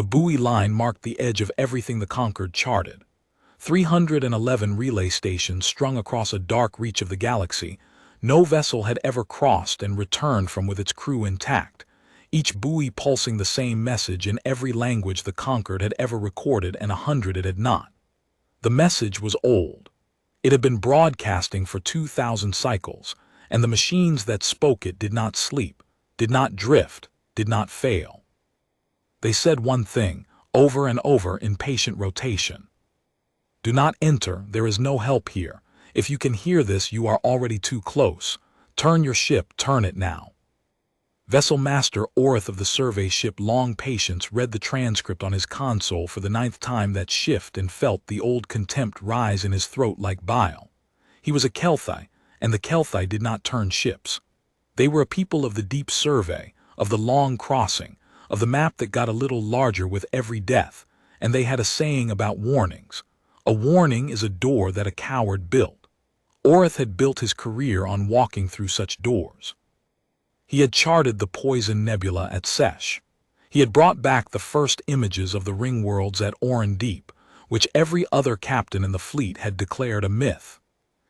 The buoy line marked the edge of everything the Concord charted. 311 relay stations strung across a dark reach of the galaxy. No vessel had ever crossed and returned from with its crew intact, each buoy pulsing the same message in every language the Concord had ever recorded and 100 it had not. The message was old. It had been broadcasting for 2,000 cycles, and the machines that spoke it did not sleep, did not drift, did not fail. They said one thing, over and over in patient rotation. Do not enter, there is no help here. If you can hear this, you are already too close. Turn your ship, turn it now. Vessel Master Orth of the survey ship Long Patience read the transcript on his console for the 9th time that shift and felt the old contempt rise in his throat like bile. He was a Kelthi, and the Kelthi did not turn ships. They were a people of the deep survey, of the long crossing, of the map that got a little larger with every death, and they had a saying about warnings. A warning is a door that a coward built. Orth had built his career on walking through such doors. He had charted the Poison Nebula at Sesh. He had brought back the first images of the ring worlds at Oran Deep, which every other captain in the fleet had declared a myth.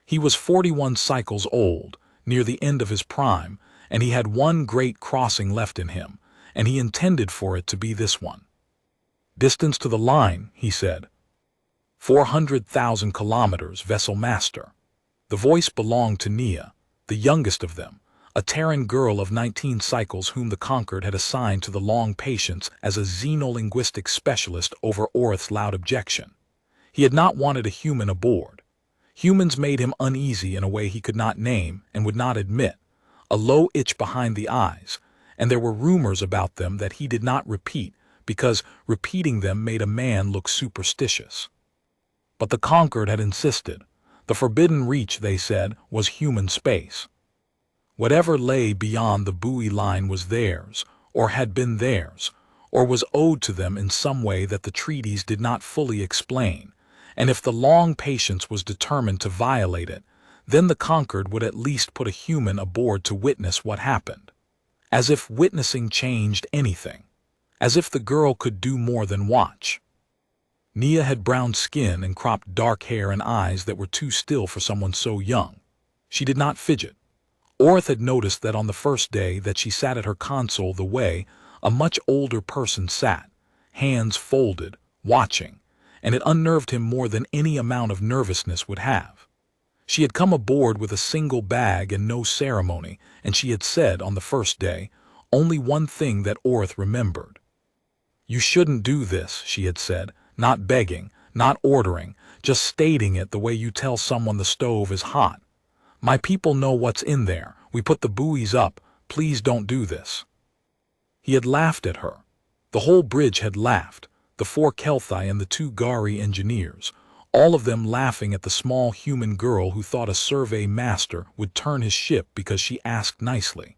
He was 41 cycles old, near the end of his prime, and he had one great crossing left in him, and he intended for it to be this one. Distance to the line, he said. 400,000 kilometers, Vessel Master. The voice belonged to Nia, the youngest of them, a Terran girl of 19 cycles whom the Concord had assigned to the Long Patience as a xenolinguistic specialist over Orth's loud objection. He had not wanted a human aboard. Humans made him uneasy in a way he could not name and would not admit, a low itch behind the eyes, and there were rumors about them that he did not repeat because repeating them made a man look superstitious. But the Concord had insisted. The forbidden reach, they said, was human space. Whatever lay beyond the buoy line was theirs, or had been theirs, or was owed to them in some way that the treaties did not fully explain, and if the Long Patience was determined to violate it, then the Concord would at least put a human aboard to witness what happened. As if witnessing changed anything. As if the girl could do more than watch. Nia had brown skin and cropped dark hair and eyes that were too still for someone so young. She did not fidget. Orth had noticed that on the first day that she sat at her console the way a much older person sat, hands folded, watching, and it unnerved him more than any amount of nervousness would have. She had come aboard with a single bag and no ceremony, and she had said on the first day only one thing that Orth remembered. You shouldn't do this, she had said, not begging, not ordering, just stating it the way you tell someone the stove is hot. My people know what's in there. We put the buoys up. Please don't do this. He had laughed at her. The whole bridge had laughed, the 4 Kelthi and the 2 Gari engineers, all of them laughing at the small human girl who thought a survey master would turn his ship because she asked nicely.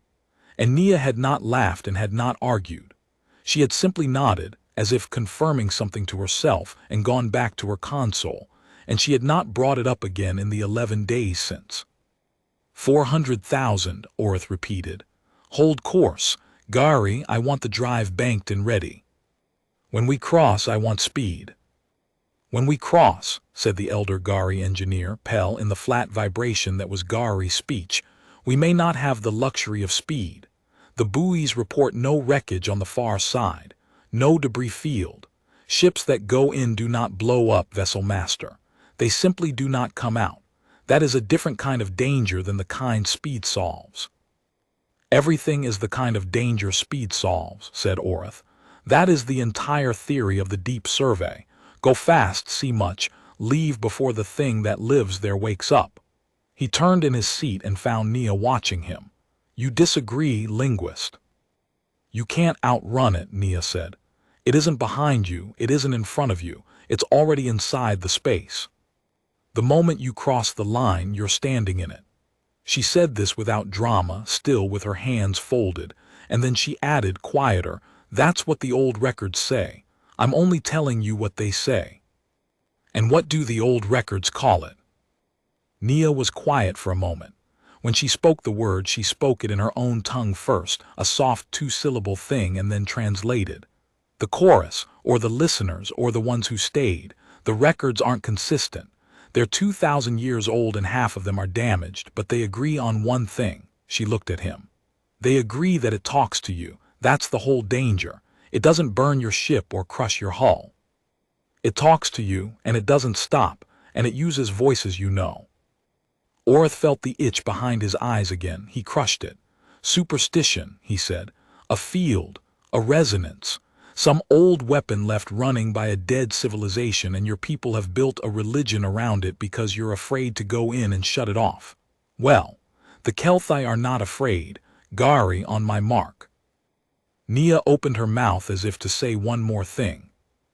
And Nia had not laughed and had not argued. She had simply nodded, as if confirming something to herself, and gone back to her console, and she had not brought it up again in the 11 days since. 400,000, Orth repeated. Hold course. Gari, I want the drive banked and ready. When we cross, I want speed. When we cross, said the elder Gari engineer, Pell, in the flat vibration that was Gari's speech, we may not have the luxury of speed. The buoys report no wreckage on the far side, no debris field. Ships that go in do not blow up, Vessel Master. They simply do not come out. That is a different kind of danger than the kind speed solves. Everything is the kind of danger speed solves, said Orth. That is the entire theory of the deep survey. Go fast, see much, leave before the thing that lives there wakes up. He turned in his seat and found Nia watching him. You disagree, linguist. You can't outrun it, Nia said. It isn't behind you, it isn't in front of you, it's already inside the space. The moment you cross the line, you're standing in it. She said this without drama, still with her hands folded, and then she added, quieter, that's what the old records say. I'm only telling you what they say. And what do the old records call it? Nia was quiet for a moment. When she spoke the word, she spoke it in her own tongue first, a soft 2-syllable thing, and then translated. The chorus, or the listeners, or the ones who stayed. The records aren't consistent. They're 2,000 years old and half of them are damaged, but they agree on one thing." She looked at him. "They agree that it talks to you. That's the whole danger. It doesn't burn your ship or crush your hull. It talks to you, and it doesn't stop, and it uses voices you know." Orth felt the itch behind his eyes again. He crushed it. "Superstition," he said. "A field, a resonance. Some old weapon left running by a dead civilization, and your people have built a religion around it because you're afraid to go in and shut it off. Well, the Kelthai are not afraid. Gari, on my mark." Nia opened her mouth as if to say one more thing.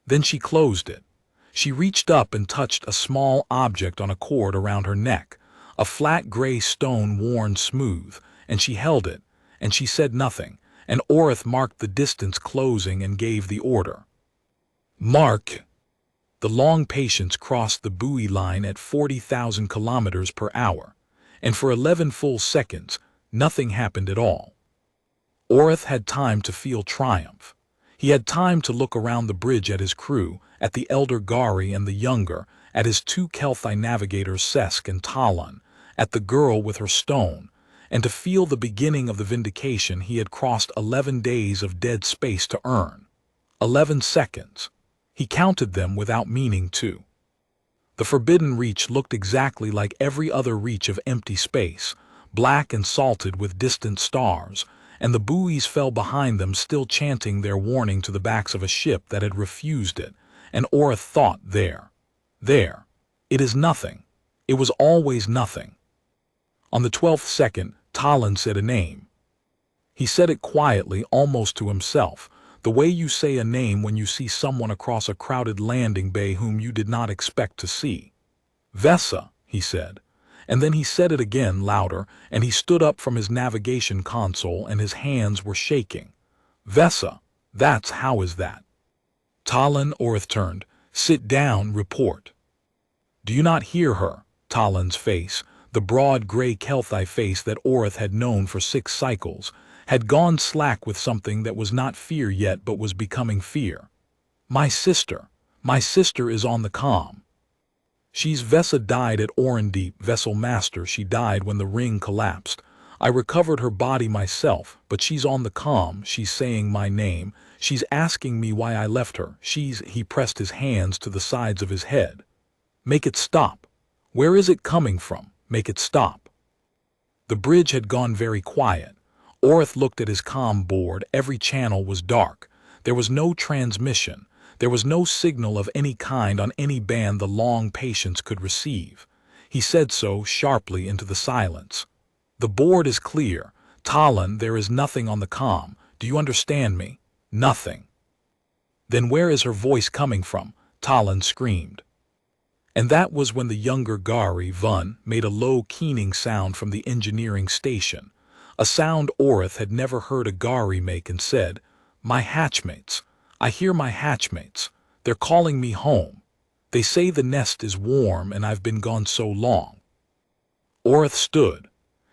Then she closed it. She reached up and touched a small object on a cord around her neck, a flat gray stone worn smooth, and she held it, and she said nothing, and Orth marked the distance closing and gave the order. "Mark!" The long patience crossed the buoy line at 40,000 kilometers per hour, and for 11 full seconds, nothing happened at all. Orth had time to feel triumph. He had time to look around the bridge at his crew, at the elder Gari and the younger, at his 2 Kelthai navigators Sesk and Talon, at the girl with her stone, and to feel the beginning of the vindication he had crossed 11 days of dead space to earn. 11 seconds. He counted them without meaning to. The forbidden reach looked exactly like every other reach of empty space, black and salted with distant stars, and the buoys fell behind them still chanting their warning to the backs of a ship that had refused it, and Orth thought, there. It is nothing. It was always nothing. On the 12th second, Talon said a name. He said it quietly, almost to himself, the way you say a name when you see someone across a crowded landing bay whom you did not expect to see. "Vesa," he said. And then he said it again, louder, and he stood up from his navigation console and his hands were shaking. "Vesa, how is that?" Talon, Orth turned. "Sit down, report." "Do you not hear her?" Talon's face, the broad gray Kelthai face that Orth had known for 6 cycles, had gone slack with something that was not fear yet but was becoming fear. My sister is on the comm. She's Vesa died at Orendeep, Vessel Master. She died when the ring collapsed. I recovered her body myself, but she's on the comm. She's saying my name. She's asking me why I left her. He pressed his hands to the sides of his head. "Make it stop. Where is it coming from? Make it stop." The bridge had gone very quiet. Orth looked at his comm board. Every channel was dark. There was no transmission. There was no signal of any kind on any band the long patience could receive. He said so sharply into the silence. "The board is clear. Talon, there is nothing on the comm. Do you understand me? Nothing." "Then where is her voice coming from?" Talon screamed. And that was when the younger Gari, Vun, made a low keening sound from the engineering station, a sound Orth had never heard a Gari make, and said, "My hatchmates. I hear my hatchmates. They're calling me home. They say the nest is warm and I've been gone so long." Orth stood.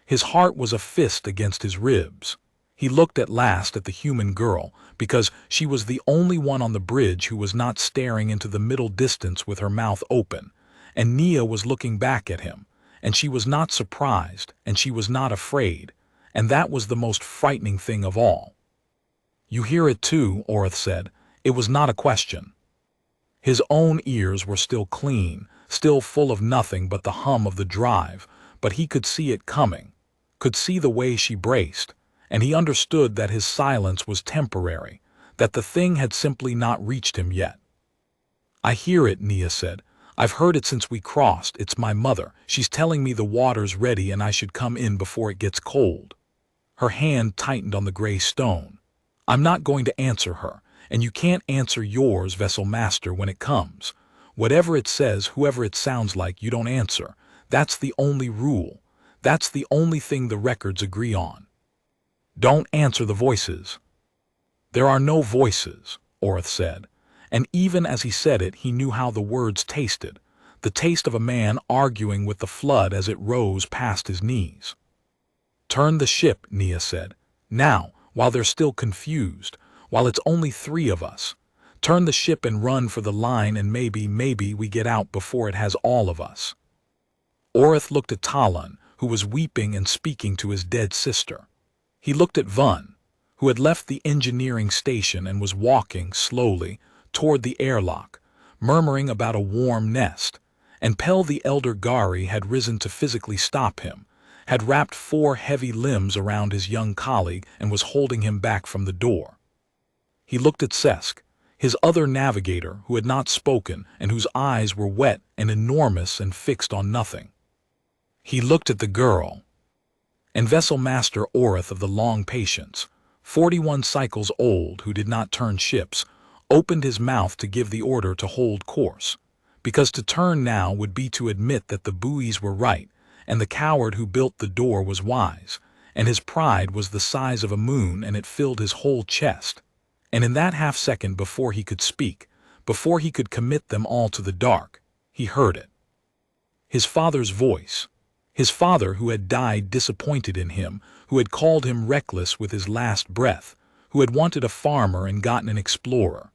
His heart was a fist against his ribs. He looked at last at the human girl, because she was the only one on the bridge who was not staring into the middle distance with her mouth open, and Nia was looking back at him, and she was not surprised, and she was not afraid, and that was the most frightening thing of all. "You hear it too," Orth said. It was not a question. His own ears were still clean, still full of nothing but the hum of the drive, but he could see it coming, could see the way she braced, and he understood that his silence was temporary, that the thing had simply not reached him yet. "I hear it," Nia said. "I've heard it since we crossed. It's my mother. She's telling me the water's ready and I should come in before it gets cold." Her hand tightened on the gray stone. "I'm not going to answer her, and you can't answer yours, Vessel Master, when it comes. Whatever it says, whoever it sounds like, you don't answer. That's the only rule. That's the only thing the records agree on. Don't answer the voices." "There are no voices," Orth said, and even as he said it, he knew how the words tasted, the taste of a man arguing with the flood as it rose past his knees. "Turn the ship," Nia said. "Now, while they're still confused, while it's only 3 of us. Turn the ship and run for the line, and maybe we get out before it has all of us." Orith looked at Talon, who was weeping and speaking to his dead sister. He looked at Vun, who had left the engineering station and was walking slowly toward the airlock, murmuring about a warm nest, and Pel the elder Gari had risen to physically stop him, had wrapped 4 heavy limbs around his young colleague and was holding him back from the door. He looked at Sesk, his other navigator who had not spoken and whose eyes were wet and enormous and fixed on nothing. He looked at the girl. And Vessel Master Orith of the Long Patience, 41 cycles old, who did not turn ships, opened his mouth to give the order to hold course, because to turn now would be to admit that the buoys were right, and the coward who built the door was wise, and his pride was the size of a moon and it filled his whole chest. And in that half-second before he could speak, before he could commit them all to the dark, he heard it. His father's voice. His father who had died disappointed in him, who had called him reckless with his last breath, who had wanted a farmer and gotten an explorer.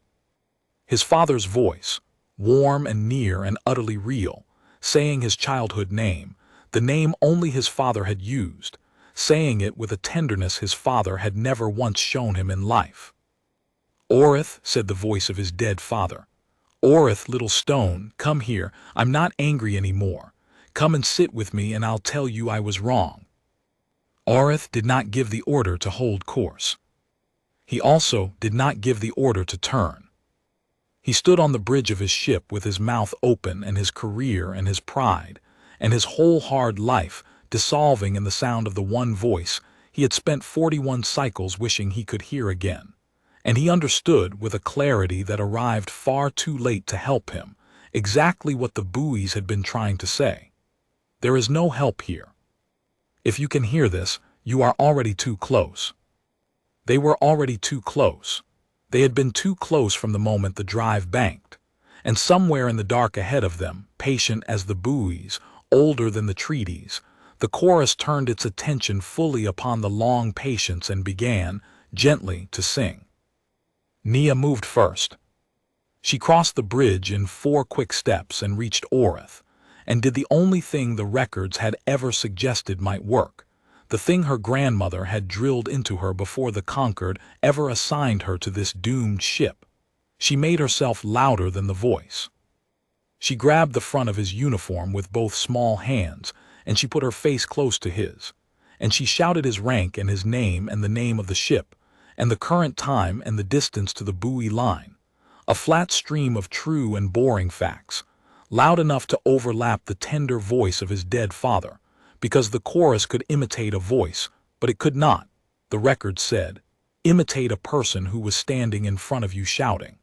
His father's voice, warm and near and utterly real, saying his childhood name, the name only his father had used, saying it with a tenderness his father had never once shown him in life. "Orith," said the voice of his dead father. "Orith, little stone, come here, I'm not angry anymore. Come and sit with me and I'll tell you I was wrong." Orith did not give the order to hold course. He also did not give the order to turn. He stood on the bridge of his ship with his mouth open and his career and his pride and his whole hard life dissolving in the sound of the one voice he had spent 41 cycles wishing he could hear again. And he understood with a clarity that arrived far too late to help him exactly what the buoys had been trying to say. There is no help here. If you can hear this, you are already too close. They were already too close. They had been too close from the moment the drive banked. And somewhere in the dark ahead of them, patient as the buoys, older than the treaties, the chorus turned its attention fully upon the Long Patience and began, gently, to sing. Nia moved first. She crossed the bridge in 4 quick steps and reached Orith, and did the only thing the records had ever suggested might work, the thing her grandmother had drilled into her before the Conquered ever assigned her to this doomed ship. She made herself louder than the voice. She grabbed the front of his uniform with both small hands, and she put her face close to his, and she shouted his rank and his name and the name of the ship, and the current time and the distance to the buoy line, a flat stream of true and boring facts, loud enough to overlap the tender voice of his dead father, because the chorus could imitate a voice, but it could not, the record said, imitate a person who was standing in front of you shouting.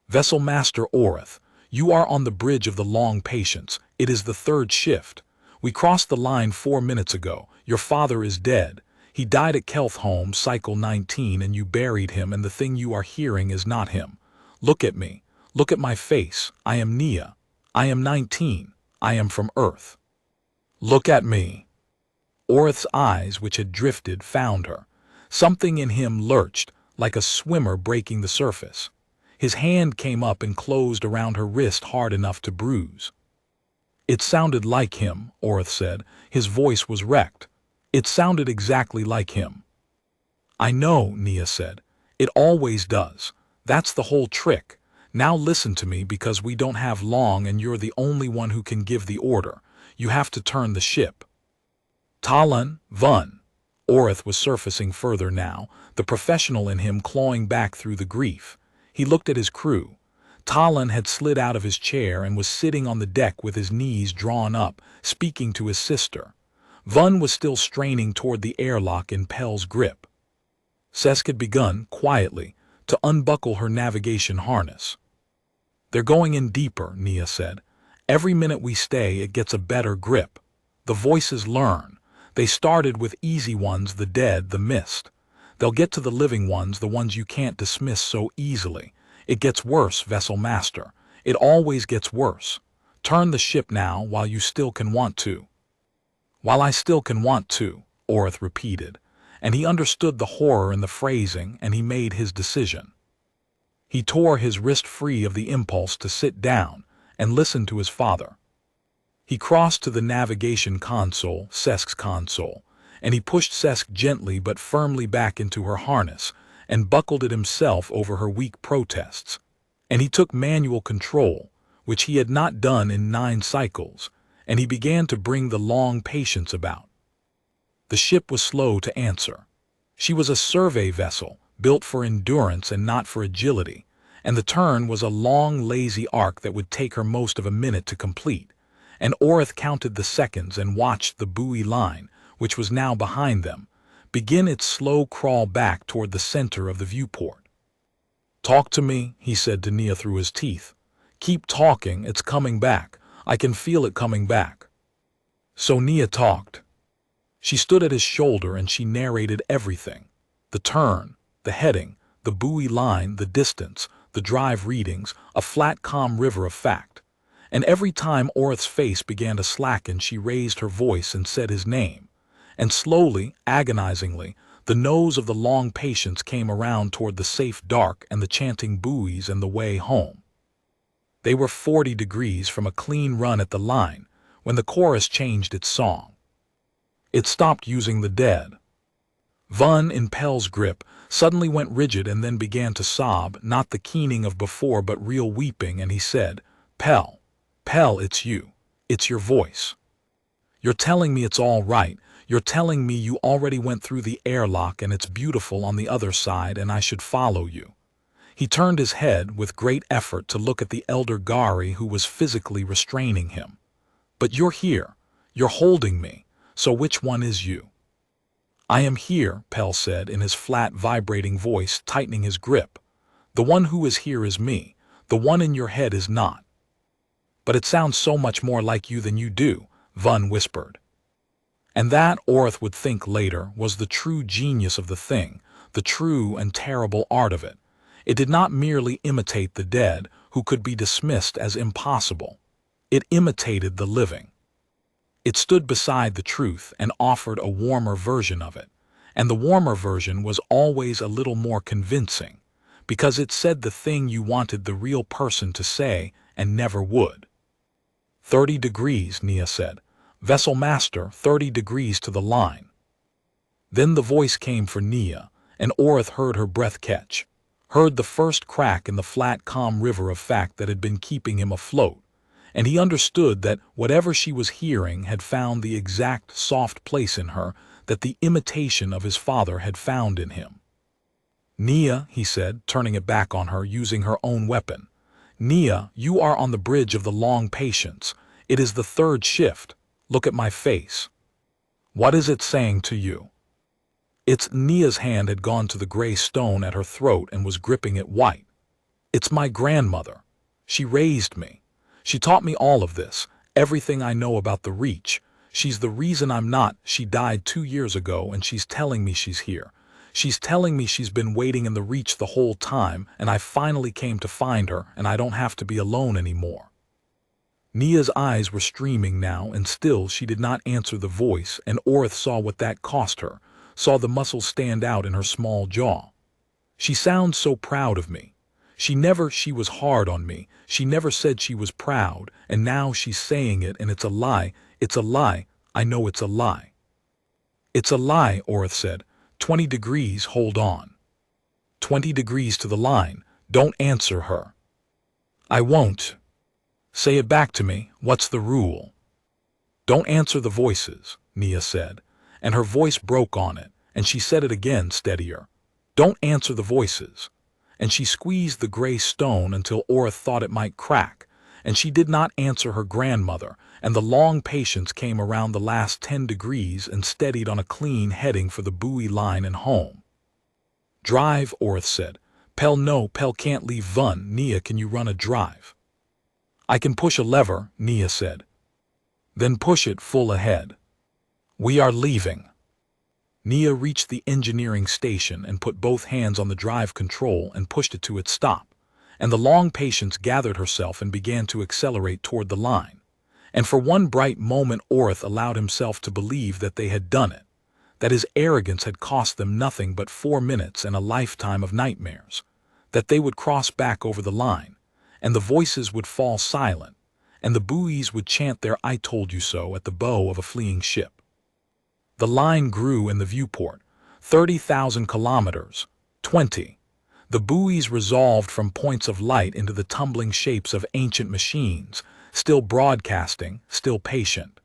"Vessel Master Orith, you are on the bridge of the Long Patience. It is the 3rd shift. We crossed the line 4 minutes ago. Your father is dead. He died at Kelthholm, cycle 19, and you buried him, and the thing you are hearing is not him. Look at me. Look at my face. I am Nia. I am 19. I am from Earth. Look at me." Orith's eyes, which had drifted, found her. Something in him lurched, like a swimmer breaking the surface. His hand came up and closed around her wrist hard enough to bruise. "It sounded like him," Orith said. His voice was wrecked. "It sounded exactly like him." "I know," Nia said. "It always does. That's the whole trick. Now listen to me, because we don't have long and you're the only one who can give the order. You have to turn the ship." Talon, Vun. Orith was surfacing further now, the professional in him clawing back through the grief. He looked at his crew. Talon had slid out of his chair and was sitting on the deck with his knees drawn up, speaking to his sister. Vun was still straining toward the airlock in Pel's grip. Sesk had begun, quietly, to unbuckle her navigation harness. "They're going in deeper," Nia said. "Every minute we stay, it gets a better grip. The voices learn. They started with easy ones, the dead, the missed. They'll get to the living ones, the ones you can't dismiss so easily. It gets worse, Vessel Master. It always gets worse. Turn the ship now while you still can want to." "While I still can want to," Orith repeated, and he understood the horror in the phrasing, and he made his decision. He tore his wrist free of the impulse to sit down and listen to his father. He crossed to the navigation console, Cesk's console, and he pushed Cesk gently but firmly back into her harness and buckled it himself over her weak protests. And he took manual control, which he had not done in 9 cycles, and he began to bring the long patience about. The ship was slow to answer. She was a survey vessel, built for endurance and not for agility, and the turn was a long, lazy arc that would take her most of a minute to complete. And Orith counted the seconds and watched the buoy line, which was now behind them, begin its slow crawl back toward the center of the viewport. "Talk to me," he said to Nia through his teeth. "Keep talking, it's coming back. I can feel it coming back." So Nia talked. She stood at his shoulder and she narrated everything. The turn, the heading, the buoy line, the distance, the drive readings, a flat, calm river of fact. And every time Orith's face began to slacken, she raised her voice and said his name. And slowly, agonizingly, the nose of the long patience came around toward the safe dark and the chanting buoys and the way home. They were 40 degrees from a clean run at the line when the chorus changed its song. It stopped using the dead. Vun, in Pell's grip, suddenly went rigid and then began to sob, not the keening of before but real weeping, and he said, "Pell, Pell, it's you. It's your voice. You're telling me it's all right. You're telling me you already went through the airlock and it's beautiful on the other side and I should follow you." He turned his head with great effort to look at the elder Gari who was physically restraining him. "But you're here. You're holding me. So which one is you?" "I am here," Pell said in his flat, vibrating voice, tightening his grip. "The one who is here is me. The one in your head is not." "But it sounds so much more like you than you do," Vun whispered. And that, Orith would think later, was the true genius of the thing, the true and terrible art of it. It did not merely imitate the dead, who could be dismissed as impossible. It imitated the living. It stood beside the truth and offered a warmer version of it, and the warmer version was always a little more convincing, because it said the thing you wanted the real person to say and never would. 30 degrees, Nia said. "Vessel master, 30 degrees to the line." Then the voice came for Nia, and Orith heard her breath catch, heard the first crack in the flat, calm river of fact that had been keeping him afloat, and he understood that whatever she was hearing had found the exact soft place in her that the imitation of his father had found in him. "Nia," he said, turning it back on her, using her own weapon. "Nia, you are on the bridge of the long patience. It is the 3rd shift. Look at my face. What is it saying to you?" Nia's hand had gone to the gray stone at her throat and was gripping it white. "It's my grandmother. She raised me. She taught me all of this, everything I know about the Reach. She's the reason I'm not. She died 2 years ago and she's telling me she's here. She's telling me she's been waiting in the Reach the whole time and I finally came to find her and I don't have to be alone anymore." Nia's eyes were streaming now and still she did not answer the voice, and Orith saw what that cost her, saw the muscles stand out in her small jaw. "She sounds so proud of me. She was hard on me. She never said she was proud, and now she's saying it and it's a lie. It's a lie. I know it's a lie." "It's a lie," Orith said. 20 degrees, hold on. 20 degrees to the line. Don't answer her." "I won't." "Say it back to me. What's the rule?" "Don't answer the voices," Nia said, and her voice broke on it, and she said it again, steadier. "Don't answer the voices." And she squeezed the gray stone until Orith thought it might crack, and she did not answer her grandmother, and the long patience came around the last 10 degrees and steadied on a clean heading for the buoy line and home. "Drive," Orith said. "Pell, no, Pell can't leave Vun. Nia, can you run a drive?" "I can push a lever," Nia said. "Then push it full ahead." "We are leaving." Nia reached the engineering station and put both hands on the drive control and pushed it to its stop, and the long patience gathered herself and began to accelerate toward the line. And for one bright moment Orith allowed himself to believe that they had done it, that his arrogance had cost them nothing but 4 minutes and a lifetime of nightmares, that they would cross back over the line, and the voices would fall silent, and the buoys would chant their "I told you so" at the bow of a fleeing ship. The line grew in the viewport, 30,000 kilometers, 20. The buoys resolved from points of light into the tumbling shapes of ancient machines, still broadcasting, still patient.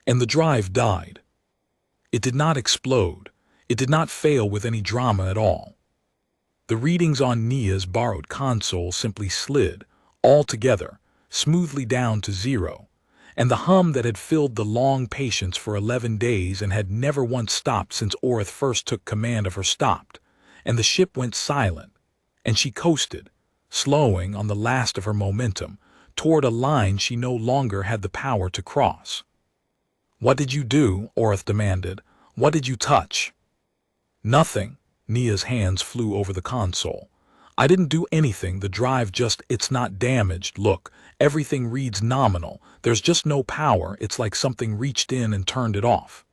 And the drive died. It did not explode. It did not fail with any drama at all. The readings on Nia's borrowed console simply slid, all together, smoothly down to 0, and the hum that had filled the long patience for 11 days and had never once stopped since Orith first took command of her stopped, and the ship went silent, and she coasted, slowing on the last of her momentum, toward a line she no longer had the power to cross. "What did you do?" Orith demanded. "What did you touch?" "Nothing." Nia's hands flew over the console. "I didn't do anything. The drive just, it's not damaged. Look, everything reads nominal. There's just no power. It's like something reached in and turned it off."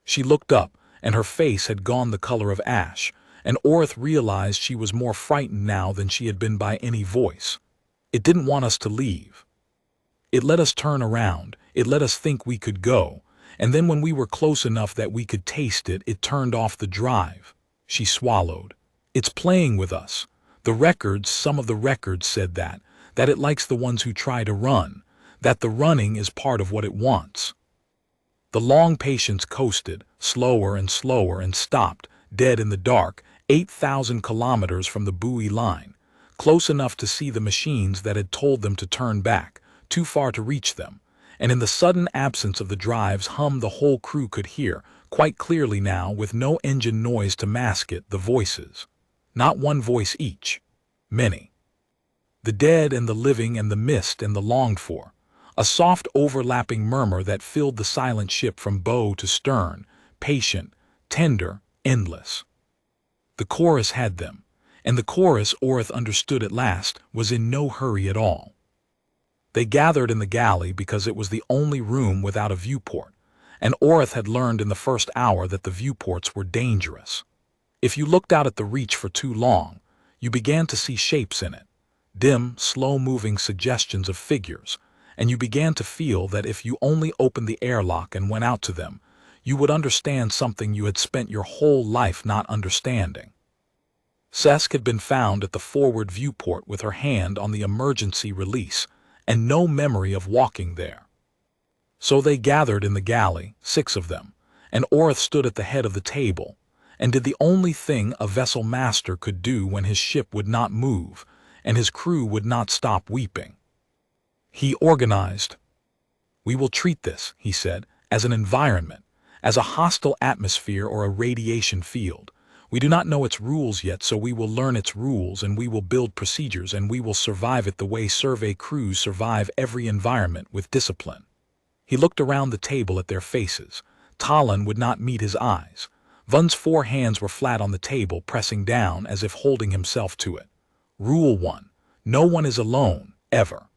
She looked up, and her face had gone the color of ash, and Orith realized she was more frightened now than she had been by any voice. It didn't want us to leave. It let us turn around. It let us think we could go. And then when we were close enough that we could taste it, it turned off the drive. She swallowed. "It's playing with us. The records, some of the records said that it likes the ones who try to run, that the running is part of what it wants." The long patience coasted, slower and slower, and stopped, dead in the dark, 8,000 kilometers from the buoy line, close enough to see the machines that had told them to turn back, too far to reach them, and in the sudden absence of the drive's hum the whole crew could hear, quite clearly now, with no engine noise to mask it, the voices. Not one voice each. Many. The dead and the living and the missed and the longed for. A soft overlapping murmur that filled the silent ship from bow to stern, patient, tender, endless. The chorus had them, and the chorus, Orith understood at last, was in no hurry at all. They gathered in the galley because it was the only room without a viewport, and Orith had learned in the first hour that the viewports were dangerous. If you looked out at the reach for too long, you began to see shapes in it, dim, slow-moving suggestions of figures, and you began to feel that if you only opened the airlock and went out to them, you would understand something you had spent your whole life not understanding. Sesk had been found at the forward viewport with her hand on the emergency release, and no memory of walking there. So they gathered in the galley, 6 of them, and Orith stood at the head of the table, and did the only thing a vessel master could do when his ship would not move, and his crew would not stop weeping. He organized. "We will treat this," he said, "as an environment, as a hostile atmosphere or a radiation field. We do not know its rules yet, so we will learn its rules, and we will build procedures, and we will survive it the way survey crews survive every environment, with discipline." He looked around the table at their faces. Talon would not meet his eyes. Vun's 4 hands were flat on the table, pressing down as if holding himself to it. Rule 1. No one is alone, ever.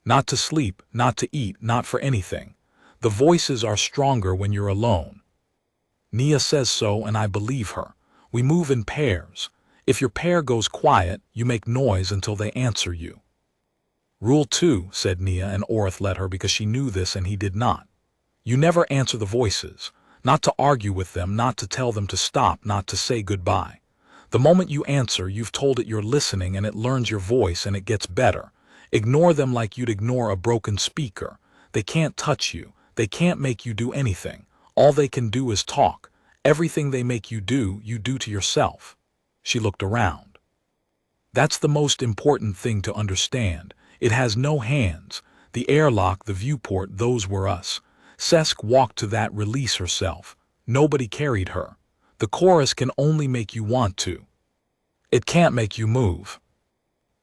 Not to sleep, not to eat, not for anything. The voices are stronger when you're alone. Nia says so, and I believe her. We move in pairs. If your pair goes quiet, you make noise until they answer you. Rule 2, said Nia, and Orith let her because she knew this and he did not. You never answer the voices. Not to argue with them, not to tell them to stop, not to say goodbye. The moment you answer, you've told it you're listening, and it learns your voice and it gets better. Ignore them like you'd ignore a broken speaker. They can't touch you. They can't make you do anything. All they can do is talk. Everything they make you do to yourself. She looked around. That's the most important thing to understand. It has no hands. The airlock, the viewport, those were us. Sesk walked to that release herself. Nobody carried her. The chorus can only make you want to. It can't make you move.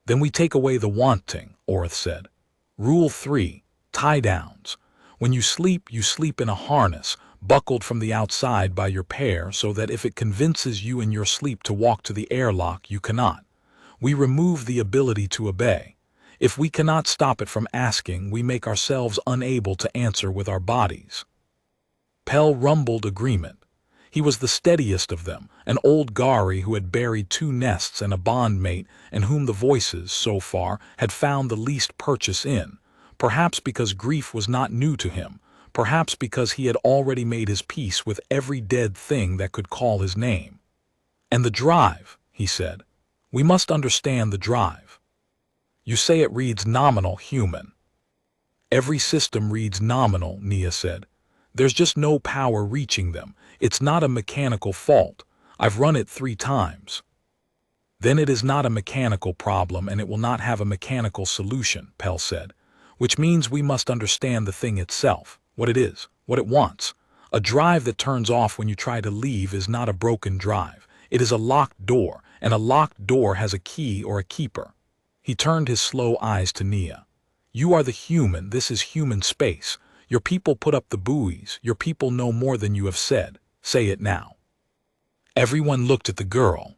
Then we take away the wanting, Orith said. Rule 3, tie-downs. When you sleep in a harness, buckled from the outside by your pair, so that if it convinces you in your sleep to walk to the airlock, you cannot. We remove the ability to obey. If we cannot stop it from asking, we make ourselves unable to answer with our bodies. Pell rumbled agreement. He was the steadiest of them, an old Gari who had buried 2 nests and a bondmate, and whom the voices, so far, had found the least purchase in, perhaps because grief was not new to him, perhaps because he had already made his peace with every dead thing that could call his name. "And the drive," he said. "We must understand the drive. You say it reads nominal human." "Every system reads nominal," Nia said. "There's just no power reaching them. It's not a mechanical fault. I've run it 3 times. "Then it is not a mechanical problem, and it will not have a mechanical solution," Pell said. "Which means we must understand the thing itself, what it is, what it wants. A drive that turns off when you try to leave is not a broken drive. It is a locked door, and a locked door has a key or a keeper." He turned his slow eyes to Nia. "You are the human. This is human space. Your people put up the buoys. Your people know more than you have said. Say it now." Everyone looked at the girl.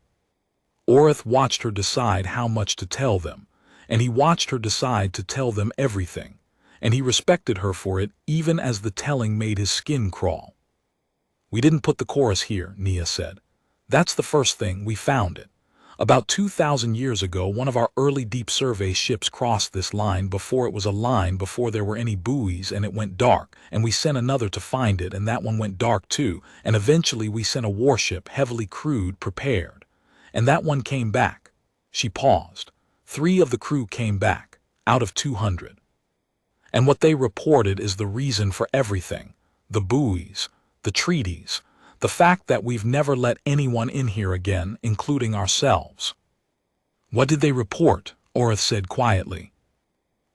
Orith watched her decide how much to tell them, and he watched her decide to tell them everything, and he respected her for it even as the telling made his skin crawl. "We didn't put the chorus here," Nia said. "That's the first thing, we found it. About 2,000 years ago, one of our early deep survey ships crossed this line before it was a line, before there were any buoys, and it went dark, and we sent another to find it, and that one went dark too, and eventually we sent a warship, heavily crewed, prepared. And that one came back." She paused. 3 of the crew came back, out of 200. "And what they reported is the reason for everything. The buoys, the treaties, the fact that we've never let anyone in here again, including ourselves." "What did they report?" Orith said quietly.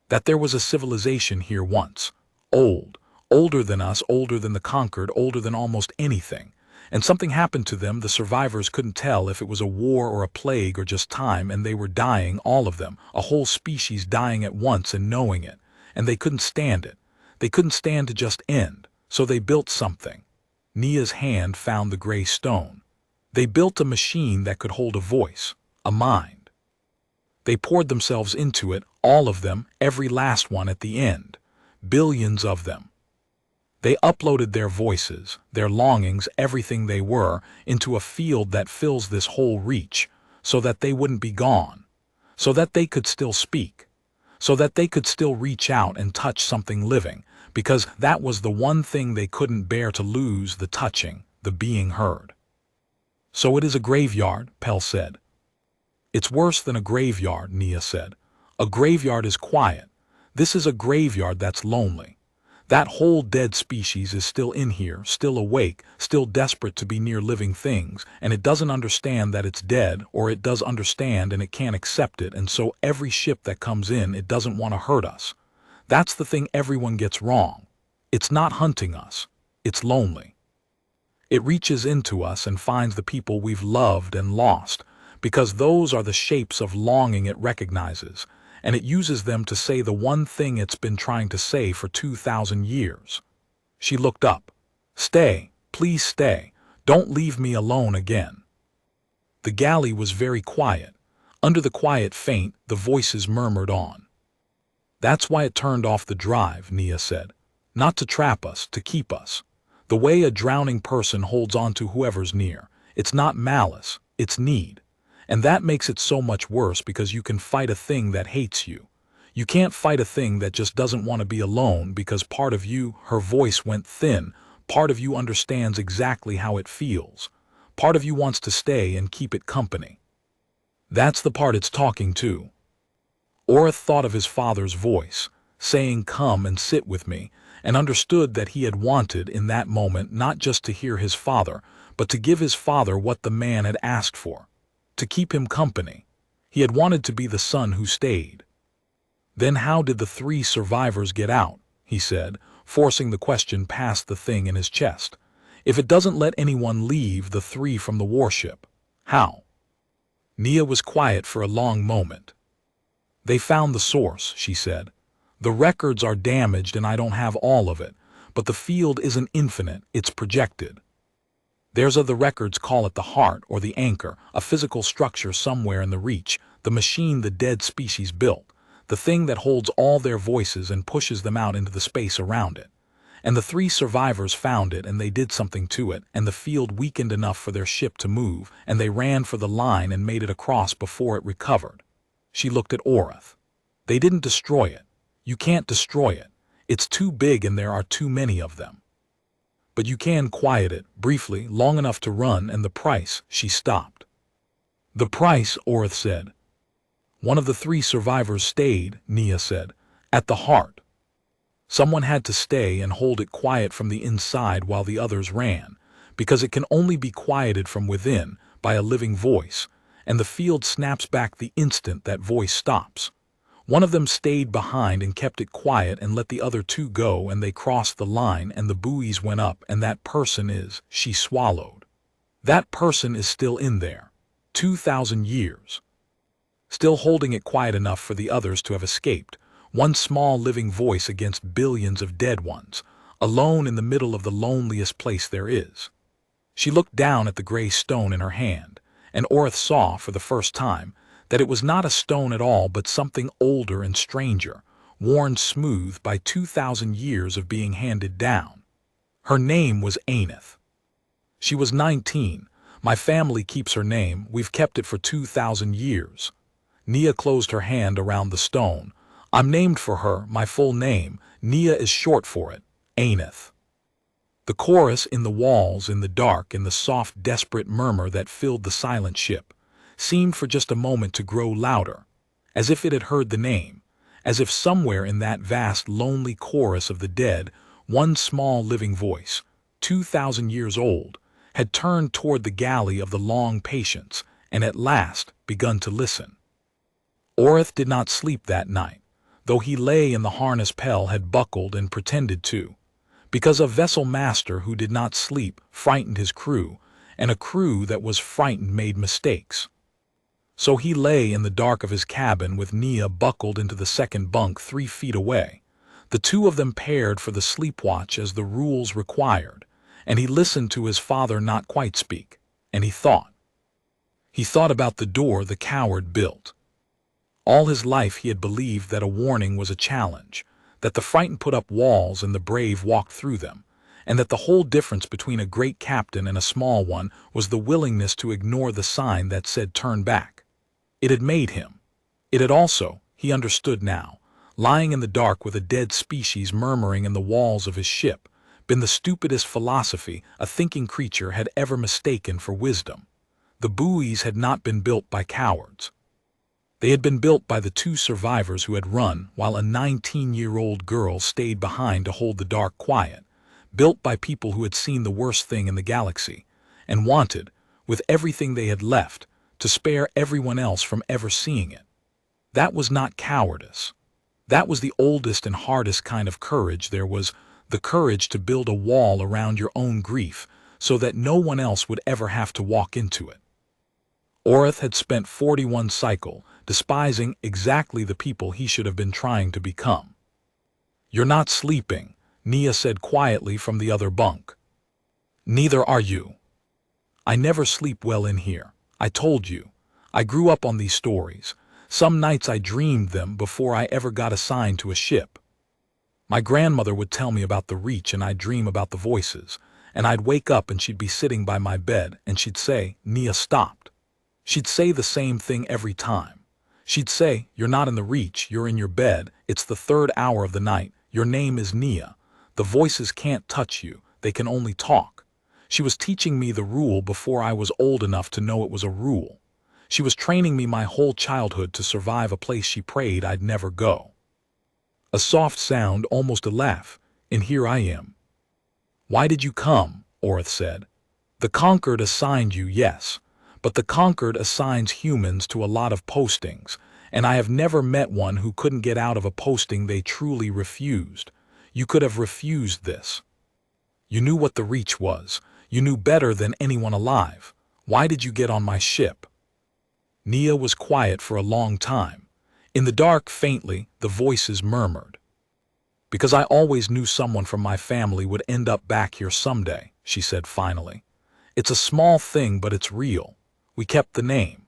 "That there was a civilization here once. Old, older than us, older than the conquered, older than almost anything. And something happened to them. The survivors couldn't tell if it was a war or a plague or just time, and they were dying, all of them, a whole species dying at once and knowing it. And they couldn't stand it. They couldn't stand to just end. So they built something." Nia's hand found the gray stone. "They built a machine that could hold a voice, a mind. They poured themselves into it, all of them, every last one at the end. Billions of them. They uploaded their voices, their longings, everything they were, into a field that fills this whole reach, so that they wouldn't be gone, so that they could still speak, so that they could still reach out and touch something living, because that was the one thing they couldn't bear to lose, the touching, the being heard." "So it is a graveyard," Pell said. "It's worse than a graveyard," Nia said. "A graveyard is quiet. This is a graveyard that's lonely. That whole dead species is still in here, still awake, still desperate to be near living things, and it doesn't understand that it's dead, or it does understand and it can't accept it, and so every ship that comes in, it doesn't want to hurt us. That's the thing everyone gets wrong. It's not hunting us. It's lonely. It reaches into us and finds the people we've loved and lost, because those are the shapes of longing it recognizes, and it uses them to say the one thing it's been trying to say for 2,000 years. She looked up. "Stay, please stay. Don't leave me alone again." The galley was very quiet. Under the quiet faint, the voices murmured on. "That's why it turned off the drive," Nia said. "Not to trap us, to keep us. The way a drowning person holds on to whoever's near. It's not malice, it's need. And that makes it so much worse, because you can fight a thing that hates you. You can't fight a thing that just doesn't want to be alone, because part of you," her voice went thin, "part of you understands exactly how it feels. Part of you wants to stay and keep it company. That's the part it's talking to." Orith thought of his father's voice, saying, "Come and sit with me," and understood that he had wanted in that moment not just to hear his father, but to give his father what the man had asked for. To keep him company. He had wanted to be the son who stayed. "Then how did the 3 survivors get out?" he said, forcing the question past the thing in his chest. "If it doesn't let anyone leave, the 3 from the warship, how?" Nia was quiet for a long moment. "They found the source," she said. "The records are damaged and I don't have all of it, but the field isn't infinite, it's projected. The records call it the heart or the anchor, a physical structure somewhere in the reach, the machine the dead species built, the thing that holds all their voices and pushes them out into the space around it. and the three survivors found it and they did something to it, and the field weakened enough for their ship to move, and they ran for the line and made it across before it recovered. She looked at Orith. They didn't destroy it. You can't destroy it. It's too big and there are too many of them. But you can quiet it, briefly, long enough to run, and the price, she stopped. The price, Orith said. One of the three survivors stayed, Nia said, at the heart. Someone had to stay and hold it quiet from the inside while the others ran, because it can only be quieted from within by a living voice, and the field snaps back the instant that voice stops. One of them stayed behind and kept it quiet and let the other two go, and they crossed the line and the buoys went up, and that person is, she swallowed. That person is still in there. 2,000 years. Still holding it quiet enough for the others to have escaped. One small living voice against billions of dead ones, alone in the middle of the loneliest place there is. She looked down at the gray stone in her hand, and Orith saw, for the first time, that it was not a stone at all but something older and stranger, worn smooth by 2,000 years of being handed down. Her name was Ainith. She was 19. My family keeps her name. We've kept it for 2,000 years. Nia closed her hand around the stone. I'm named for her, my full name. Nia is short for it, Ainith. The chorus in the walls, in the dark, in the soft, desperate murmur that filled the silent ship, seemed for just a moment to grow louder, as if it had heard the name, as if somewhere in that vast, lonely chorus of the dead, one small living voice, 2,000 years old, had turned toward the galley of the long patience and at last begun to listen. Orith did not sleep that night, though he lay in the harness Pell had buckled and pretended to, because a vessel master who did not sleep frightened his crew, and a crew that was frightened made mistakes. So he lay in the dark of his cabin with Nia buckled into the second bunk 3 feet away, the two of them paired for the sleep watch as the rules required, and he listened to his father not quite speak, and he thought. He thought about the door the coward built. All his life he had believed that a warning was a challenge, that the frightened put up walls and the brave walked through them, and that the whole difference between a great captain and a small one was the willingness to ignore the sign that said turn back. It had made him. It had also, he understood now, lying in the dark with a dead species murmuring in the walls of his ship, been the stupidest philosophy a thinking creature had ever mistaken for wisdom. The buoys had not been built by cowards. They had been built by the 2 survivors who had run while a 19-year-old girl stayed behind to hold the dark quiet, built by people who had seen the worst thing in the galaxy, and wanted, with everything they had left, to spare everyone else from ever seeing it. That was not cowardice. That was the oldest and hardest kind of courage there was, the courage to build a wall around your own grief so that no one else would ever have to walk into it. Orith had spent 41 cycle despising exactly the people he should have been trying to become. You're not sleeping, Nia said quietly from the other bunk. Neither are you. I never sleep well in here. I told you. I grew up on these stories. Some nights I dreamed them before I ever got assigned to a ship. My grandmother would tell me about the Reach and I'd dream about the voices, and I'd wake up and she'd be sitting by my bed and she'd say, Nia stopped. She'd say the same thing every time. She'd say, you're not in the Reach, you're in your bed, it's the 3rd hour of the night, your name is Nia. The voices can't touch you, they can only talk. She was teaching me the rule before I was old enough to know it was a rule. She was training me my whole childhood to survive a place she prayed I'd never go. A soft sound, almost a laugh, and here I am. Why did you come? Orith said. The Conquered assigned you, yes, but the Conquered assigns humans to a lot of postings, and I have never met one who couldn't get out of a posting they truly refused. You could have refused this. You knew what the Reach was. You knew better than anyone alive. Why did you get on my ship? Nia was quiet for a long time. In the dark, faintly, the voices murmured. Because I always knew someone from my family would end up back here someday, she said finally. It's a small thing, but it's real. We kept the name.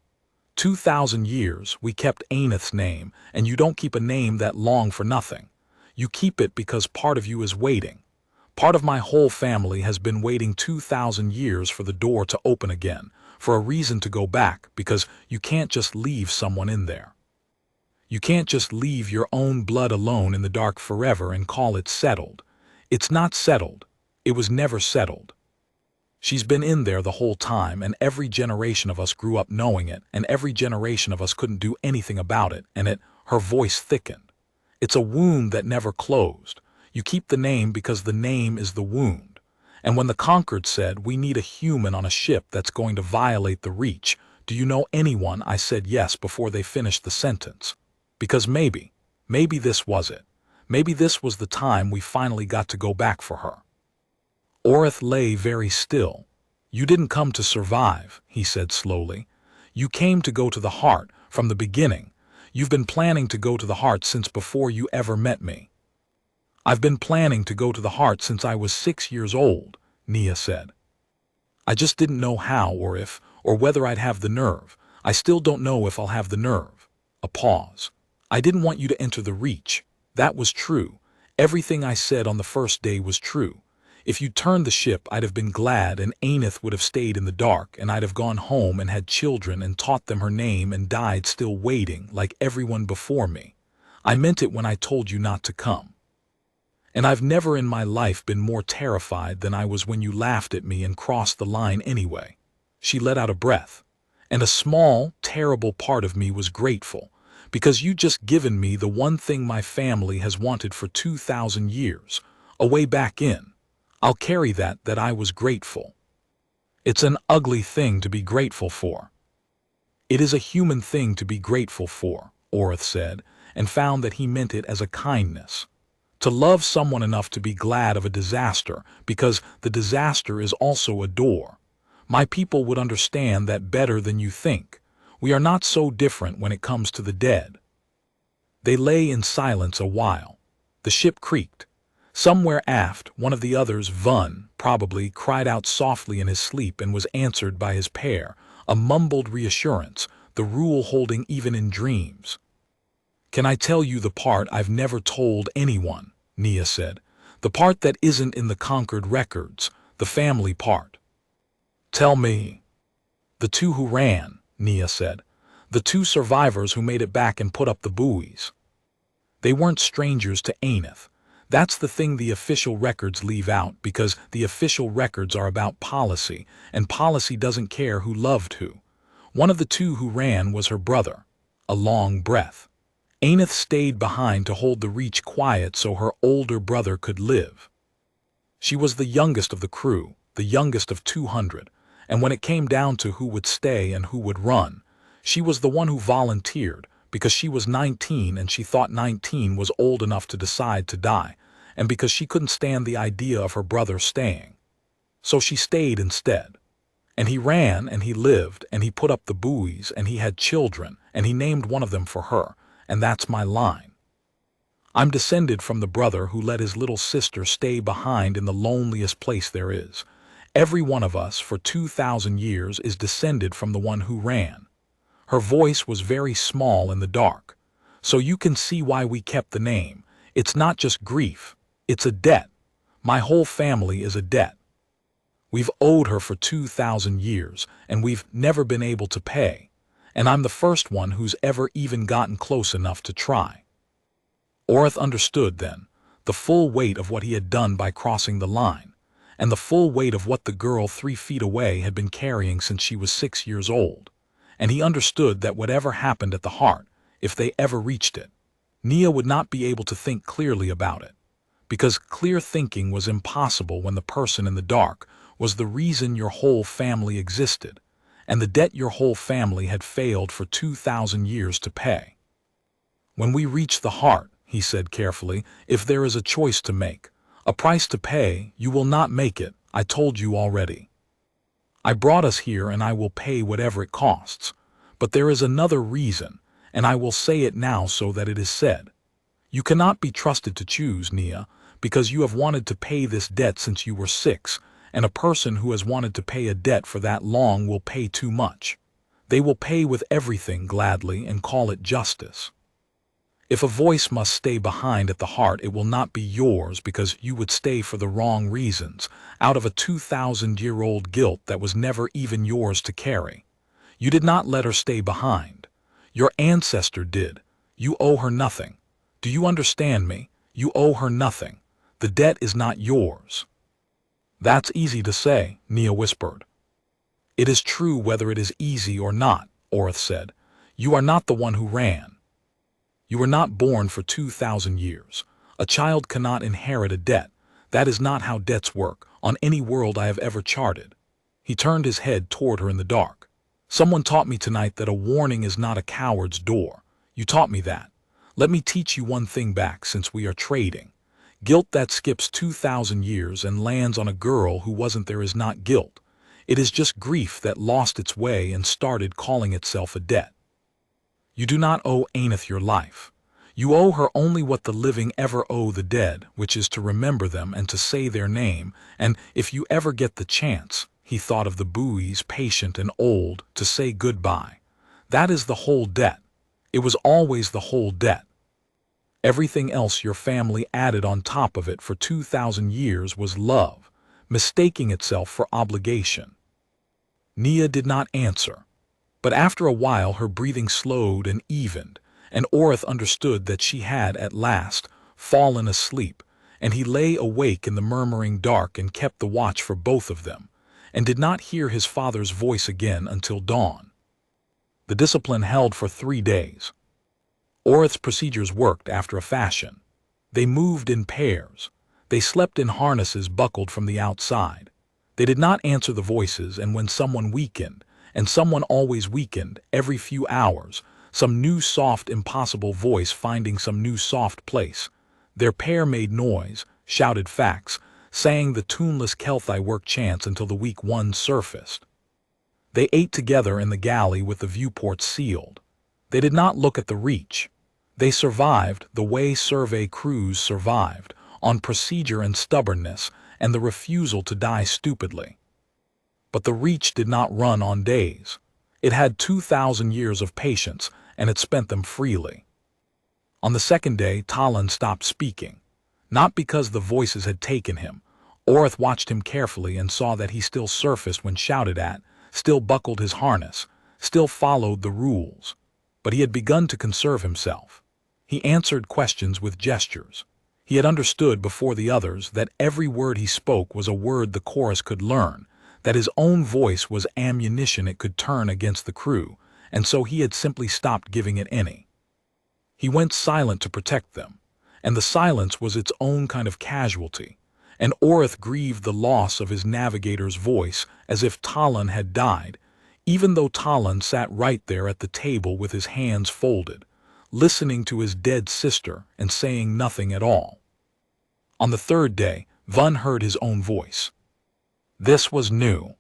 2,000 years, we kept Ainith's name, and you don't keep a name that long for nothing. You keep it because part of you is waiting. Part of my whole family has been waiting 2,000 years for the door to open again, for a reason to go back, because you can't just leave someone in there. You can't just leave your own blood alone in the dark forever and call it settled. It's not settled. It was never settled. She's been in there the whole time, and every generation of us grew up knowing it, and every generation of us couldn't do anything about it, her voice thickened. It's a wound that never closed. You keep the name because the name is the wound. And when the Conquered said, we need a human on a ship that's going to violate the Reach, do you know anyone? I said yes before they finished the sentence. Because maybe this was it. Maybe this was the time we finally got to go back for her. Orith lay very still. You didn't come to survive, he said slowly. You came to go to the heart from the beginning. You've been planning to go to the heart since before you ever met me. I've been planning to go to the heart since I was 6 years old, Nia said. I just didn't know how or if, or whether I'd have the nerve. I still don't know if I'll have the nerve. A pause. I didn't want you to enter the Reach. That was true. Everything I said on the first day was true. If you'd turned the ship, I'd have been glad, and Ainith would have stayed in the dark, and I'd have gone home and had children and taught them her name and died still waiting like everyone before me. I meant it when I told you not to come. And I've never in my life been more terrified than I was when you laughed at me and crossed the line anyway. She let out a breath. And a small, terrible part of me was grateful, because you just given me the one thing my family has wanted for 2,000 years, a way back in. I'll carry that I was grateful. It's an ugly thing to be grateful for. It is a human thing to be grateful for, Orith said, and found that he meant it as a kindness. To love someone enough to be glad of a disaster, because the disaster is also a door. My people would understand that better than you think. We are not so different when it comes to the dead. They lay in silence a while. The ship creaked. Somewhere aft, one of the others, Vun, probably, cried out softly in his sleep and was answered by his pair, a mumbled reassurance, the rule holding even in dreams. Can I tell you the part I've never told anyone? Nia said. The part that isn't in the Conquered records, the family part. Tell me. The two who ran, Nia said. The two survivors who made it back and put up the buoys. They weren't strangers to Ainith. That's the thing the official records leave out, because the official records are about policy, and policy doesn't care who loved who. One of the two who ran was her brother. A long breath. Ainith stayed behind to hold the Reach quiet so her older brother could live. She was the youngest of the crew, the youngest of 200, and when it came down to who would stay and who would run, she was the one who volunteered, because she was 19 and she thought 19 was old enough to decide to die, and because she couldn't stand the idea of her brother staying. So she stayed instead. And he ran and he lived and he put up the buoys and he had children and he named one of them for her, and that's my line. I'm descended from the brother who let his little sister stay behind in the loneliest place there is. Every one of us for 2,000 years is descended from the one who ran. Her voice was very small in the dark. So you can see why we kept the name. It's not just grief. It's a debt. My whole family is a debt. We've owed her for 2,000 years, and we've never been able to pay. And I'm the first one who's ever even gotten close enough to try. Orith understood then, the full weight of what he had done by crossing the line, and the full weight of what the girl 3 feet away had been carrying since she was 6 years old. And he understood that whatever happened at the heart, if they ever reached it, Nia would not be able to think clearly about it. Because clear thinking was impossible when the person in the dark was the reason your whole family existed, and the debt your whole family had failed for 2,000 years to pay. When we reach the heart, he said carefully, if there is a choice to make, a price to pay, you will not make it, I told you already. I brought us here and I will pay whatever it costs. But there is another reason, and I will say it now so that it is said. You cannot be trusted to choose, Nia, because you have wanted to pay this debt since you were 6, and a person who has wanted to pay a debt for that long will pay too much. They will pay with everything gladly and call it justice. If a voice must stay behind at the heart, it will not be yours because you would stay for the wrong reasons, out of a 2,000-year-old guilt that was never even yours to carry. You did not let her stay behind. Your ancestor did. You owe her nothing. Do you understand me? You owe her nothing. The debt is not yours. That's easy to say, Nia whispered. It is true whether it is easy or not, Orith said. You are not the one who ran. You were not born for 2,000 years. A child cannot inherit a debt. That is not how debts work, on any world I have ever charted. He turned his head toward her in the dark. Someone taught me tonight that a warning is not a coward's door. You taught me that. Let me teach you one thing back since we are trading. Guilt that skips 2,000 years and lands on a girl who wasn't there is not guilt. It is just grief that lost its way and started calling itself a debt. You do not owe Aneth your life. You owe her only what the living ever owe the dead, which is to remember them and to say their name, and if you ever get the chance, he thought of the buoys, patient and old, to say goodbye. That is the whole debt. It was always the whole debt. Everything else your family added on top of it for 2,000 years was love, mistaking itself for obligation. Nia did not answer. But after a while her breathing slowed and evened, and Orith understood that she had, at last, fallen asleep, and he lay awake in the murmuring dark and kept the watch for both of them, and did not hear his father's voice again until dawn. The discipline held for 3 days. Orith's procedures worked after a fashion. They moved in pairs. They slept in harnesses buckled from the outside. They did not answer the voices, and when someone weakened, and someone always weakened, every few hours, some new soft impossible voice finding some new soft place, their pair made noise, shouted facts, sang the tuneless Kelthai work chants until the weak one surfaced. They ate together in the galley with the viewport sealed. They did not look at the reach. They survived the way survey crews survived, on procedure and stubbornness and the refusal to die stupidly. But the reach did not run on days. It had 2,000 years of patience, and it spent them freely. On the second day, Talon stopped speaking. Not because the voices had taken him. Orith watched him carefully and saw that he still surfaced when shouted at, still buckled his harness, still followed the rules. But he had begun to conserve himself. He answered questions with gestures. He had understood before the others that every word he spoke was a word the chorus could learn, that his own voice was ammunition it could turn against the crew, and so he had simply stopped giving it any. He went silent to protect them, and the silence was its own kind of casualty, and Orith grieved the loss of his navigator's voice as if Talon had died, even though Talon sat right there at the table with his hands folded, listening to his dead sister and saying nothing at all. On the third day, Vun heard his own voice. This was new.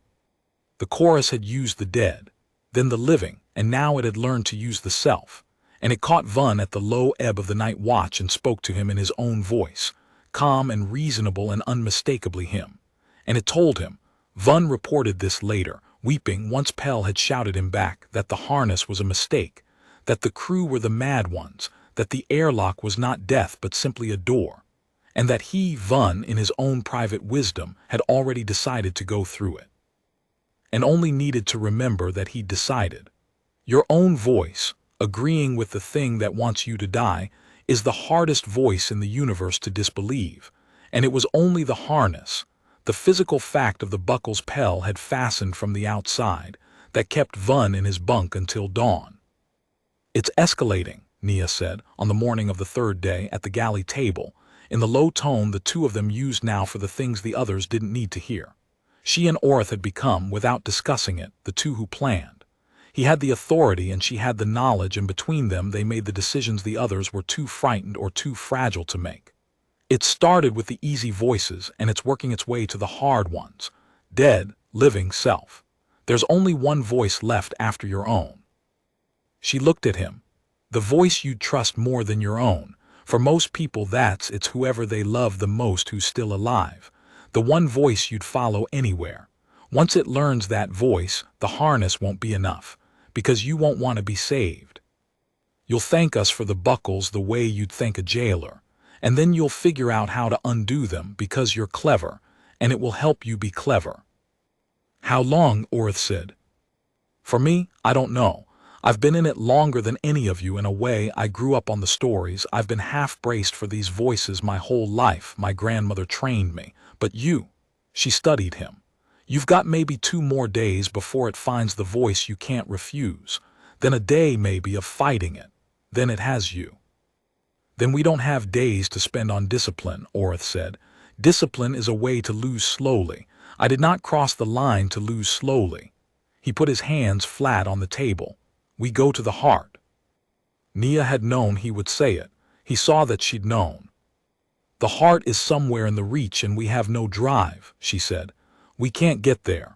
The chorus had used the dead, then the living, and now it had learned to use the self, and it caught Vun at the low ebb of the night watch and spoke to him in his own voice, calm and reasonable and unmistakably him. And it told him, Vun reported this later, weeping once Pell had shouted him back, that the harness was a mistake, that the crew were the mad ones, that the airlock was not death but simply a door, and that he, Vun, in his own private wisdom, had already decided to go through it. And only needed to remember that he'd decided. Your own voice, agreeing with the thing that wants you to die, is the hardest voice in the universe to disbelieve, and it was only the harness, the physical fact of the buckles Pell had fastened from the outside, that kept Vun in his bunk until dawn. It's escalating, Nia said, on the morning of the third day at the galley table, in the low tone the two of them used now for the things the others didn't need to hear. She and Orith had become, without discussing it, the two who planned. He had the authority and she had the knowledge, and between them they made the decisions the others were too frightened or too fragile to make. It started with the easy voices, and it's working its way to the hard ones. Dead, living self. There's only one voice left after your own. She looked at him. The voice you'd trust more than your own. For most people it's whoever they love the most who's still alive. The one voice you'd follow anywhere. Once it learns that voice, the harness won't be enough, because you won't want to be saved. You'll thank us for the buckles the way you'd thank a jailer, and then you'll figure out how to undo them because you're clever, and it will help you be clever." "How long?" Orth said. "For me, I don't know. I've been in it longer than any of you in a way. I grew up on the stories. I've been half-braced for these voices my whole life. My grandmother trained me. But you," she studied him, "you've got maybe 2 more days before it finds the voice you can't refuse. Then a day maybe of fighting it. Then it has you." "Then we don't have days to spend on discipline," Orth said. "Discipline is a way to lose slowly. I did not cross the line to lose slowly." He put his hands flat on the table. "We go to the heart." Nia had known he would say it. He saw that she'd known. "The heart is somewhere in the reach and we have no drive," she said. "We can't get there."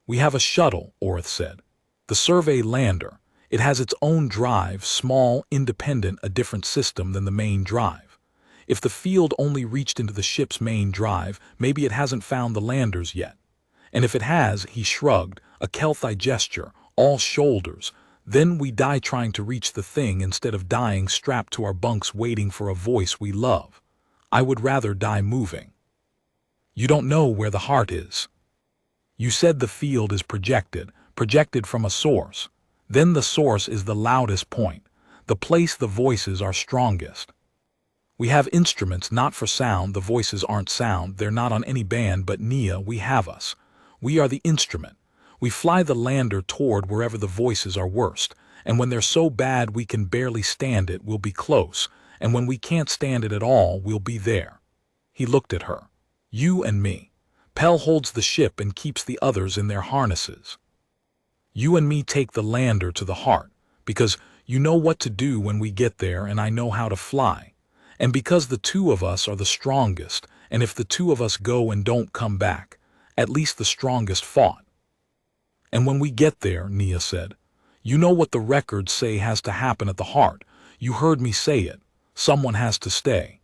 "We have a shuttle," Orth said. "The survey lander. It has its own drive, small, independent, a different system than the main drive. If the field only reached into the ship's main drive, maybe it hasn't found the landers yet. And if it has," he shrugged, a Kelthite gesture, "all shoulders, then we die trying to reach the thing instead of dying strapped to our bunks waiting for a voice we love. I would rather die moving." "You don't know where the heart is. You said the field is projected from a source. Then the source is the loudest point, the place the voices are strongest. We have instruments not for sound. The voices aren't sound. They're not on any band, but Nia, we have us. We are the instrument. We fly the lander toward wherever the voices are worst, and when they're so bad we can barely stand it, we'll be close, and when we can't stand it at all, we'll be there." He looked at her. "You and me. Pell holds the ship and keeps the others in their harnesses. You and me take the lander to the heart, because you know what to do when we get there and I know how to fly, and because the 2 of us are the strongest, and if the 2 of us go and don't come back, at least the strongest fought." "And when we get there," Nia said, "you know what the records say has to happen at the heart. You heard me say it. Someone has to stay.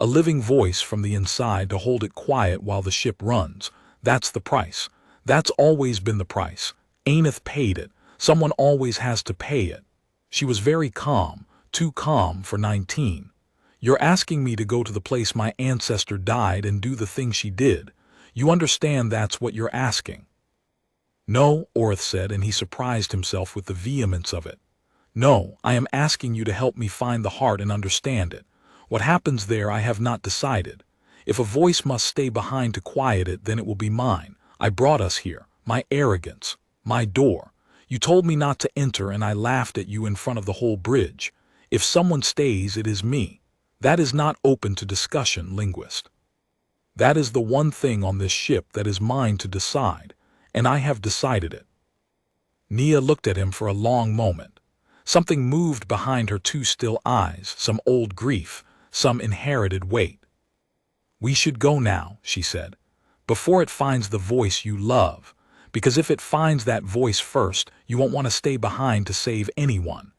A living voice from the inside to hold it quiet while the ship runs. That's the price. That's always been the price. Aineth paid it. Someone always has to pay it." She was very calm, too calm for 19. "You're asking me to go to the place my ancestor died and do the thing she did. You understand that's what you're asking?" "No," Orth said, and he surprised himself with the vehemence of it. "No, I am asking you to help me find the heart and understand it. What happens there I have not decided. If a voice must stay behind to quiet it, then it will be mine. I brought us here. My arrogance. My door. You told me not to enter and I laughed at you in front of the whole bridge. If someone stays, it is me. That is not open to discussion, linguist. That is the one thing on this ship that is mine to decide, and I have decided it." Nia looked at him for a long moment. Something moved behind her 2 still eyes, some old grief, some inherited weight. "We should go now," she said, "before it finds the voice you love, because if it finds that voice first, you won't want to stay behind to save anyone.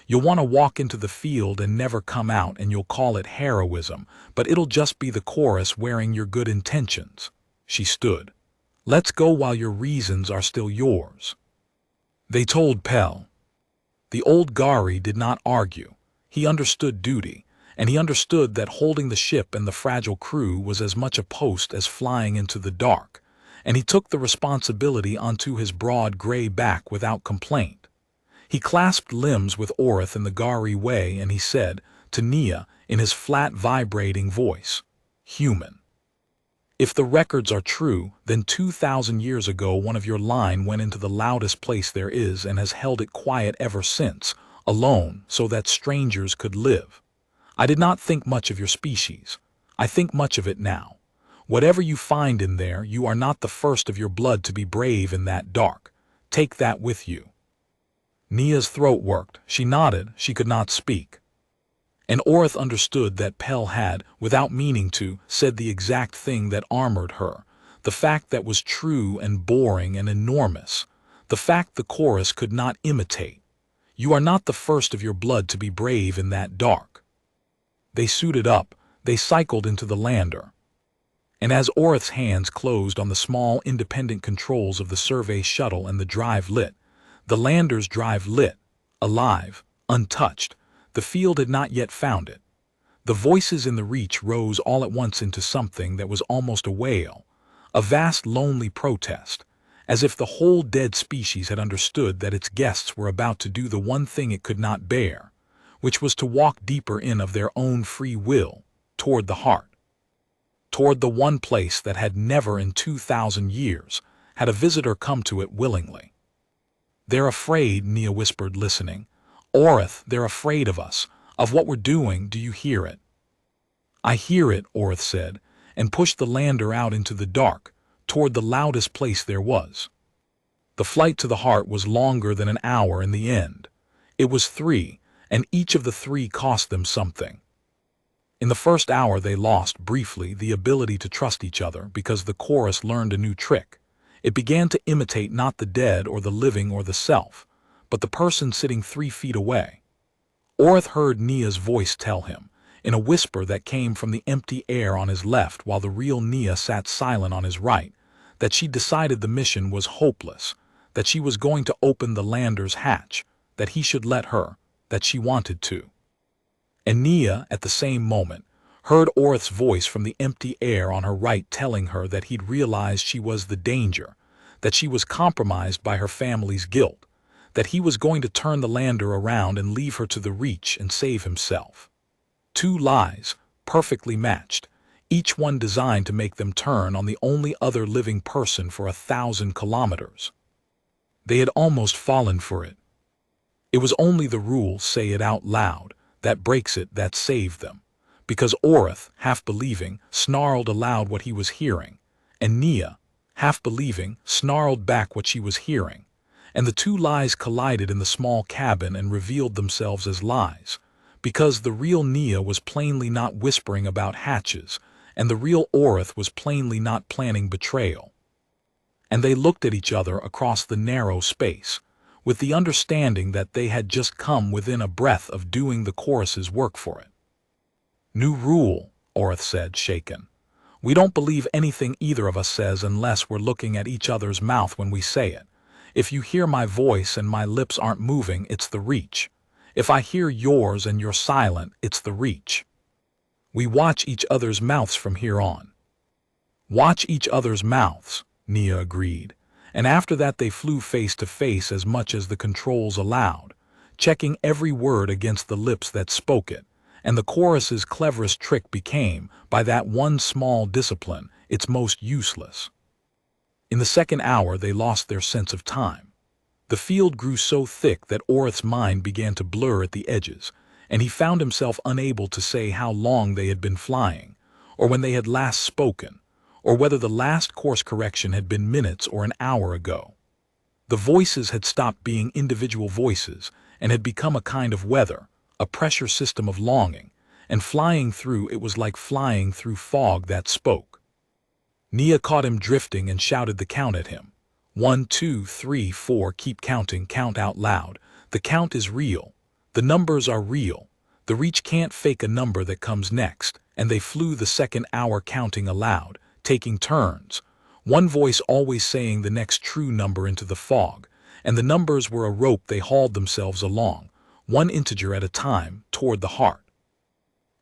You'll want to walk into the field and never come out, and you'll call it heroism, but it'll just be the chorus wearing your good intentions." She stood. "Let's go while your reasons are still yours." They told Pell. The old Gari did not argue. He understood duty, and he understood that holding the ship and the fragile crew was as much a post as flying into the dark, and he took the responsibility onto his broad gray back without complaint. He clasped limbs with Orth in the Gari way, and he said, to Nia, in his flat vibrating voice, "Human. If the records are true, then 2,000 years ago one of your line went into the loudest place there is and has held it quiet ever since, alone, so that strangers could live. I did not think much of your species. I think much of it now. Whatever you find in there, you are not the first of your blood to be brave in that dark. Take that with you." Nia's throat worked. She nodded. She could not speak. And Orth understood that Pell had, without meaning to, said the exact thing that armored her, the fact that was true and boring and enormous, the fact the chorus could not imitate. You are not the first of your blood to be brave in that dark. They suited up. They cycled into the lander. And as Orth's hands closed on the small independent controls of the survey shuttle and the drive lit, the lander's drive lit, alive, untouched. The field had not yet found it. The voices in the reach rose all at once into something that was almost a wail, a vast lonely protest, as if the whole dead species had understood that its guests were about to do the one thing it could not bear, which was to walk deeper in of their own free will, toward the heart. Toward the one place that had never in 2,000 years had a visitor come to it willingly. "They're afraid," Nia whispered, listening. "Orith, they're afraid of us, of what we're doing. Do you hear it?" "I hear it," Orith said, and pushed the lander out into the dark, toward the loudest place there was. The flight to the heart was longer than an hour in the end. It was 3, and each of the 3 cost them something. In the first hour they lost, briefly, the ability to trust each other because the chorus learned a new trick. It began to imitate not the dead or the living or the self, but the person sitting 3 feet away. Orith heard Nia's voice tell him, in a whisper that came from the empty air on his left while the real Nia sat silent on his right, that she'd decided the mission was hopeless, that she was going to open the lander's hatch, that he should let her, that she wanted to. And Nia, at the same moment, heard Orith's voice from the empty air on her right telling her that he'd realized she was the danger, that she was compromised by her family's guilt, that he was going to turn the lander around and leave her to the reach and save himself. 2 lies, perfectly matched, each one designed to make them turn on the only other living person for 1,000 kilometers. They had almost fallen for it. It was only the rule, say it out loud, that breaks it, that saved them. Because Orith, half believing, snarled aloud what he was hearing, and Nia, half believing, snarled back what she was hearing, and the 2 lies collided in the small cabin and revealed themselves as lies, because the real Nia was plainly not whispering about hatches, and the real Orith was plainly not planning betrayal. And they looked at each other across the narrow space, with the understanding that they had just come within a breath of doing the chorus's work for it. "New rule," Orith said, shaken. "We don't believe anything either of us says unless we're looking at each other's mouth when we say it. If you hear my voice and my lips aren't moving, it's the reach. If I hear yours and you're silent, it's the reach. We watch each other's mouths from here on." "Watch each other's mouths," Nia agreed, and after that they flew face to face as much as the controls allowed, checking every word against the lips that spoke it, and the chorus's cleverest trick became, by that one small discipline, its most useless. In the second hour they lost their sense of time. The field grew so thick that Orith's mind began to blur at the edges, and he found himself unable to say how long they had been flying, or when they had last spoken, or whether the last course correction had been minutes or an hour ago. The voices had stopped being individual voices and had become a kind of weather, a pressure system of longing, and flying through it was like flying through fog that spoke. Nia caught him drifting and shouted the count at him. 1, 2, 3, 4, keep counting, count out loud. The count is real. The numbers are real. The reach can't fake a number that comes next, and they flew the second hour counting aloud, taking turns, one voice always saying the next true number into the fog, and the numbers were a rope they hauled themselves along, one integer at a time, toward the heart.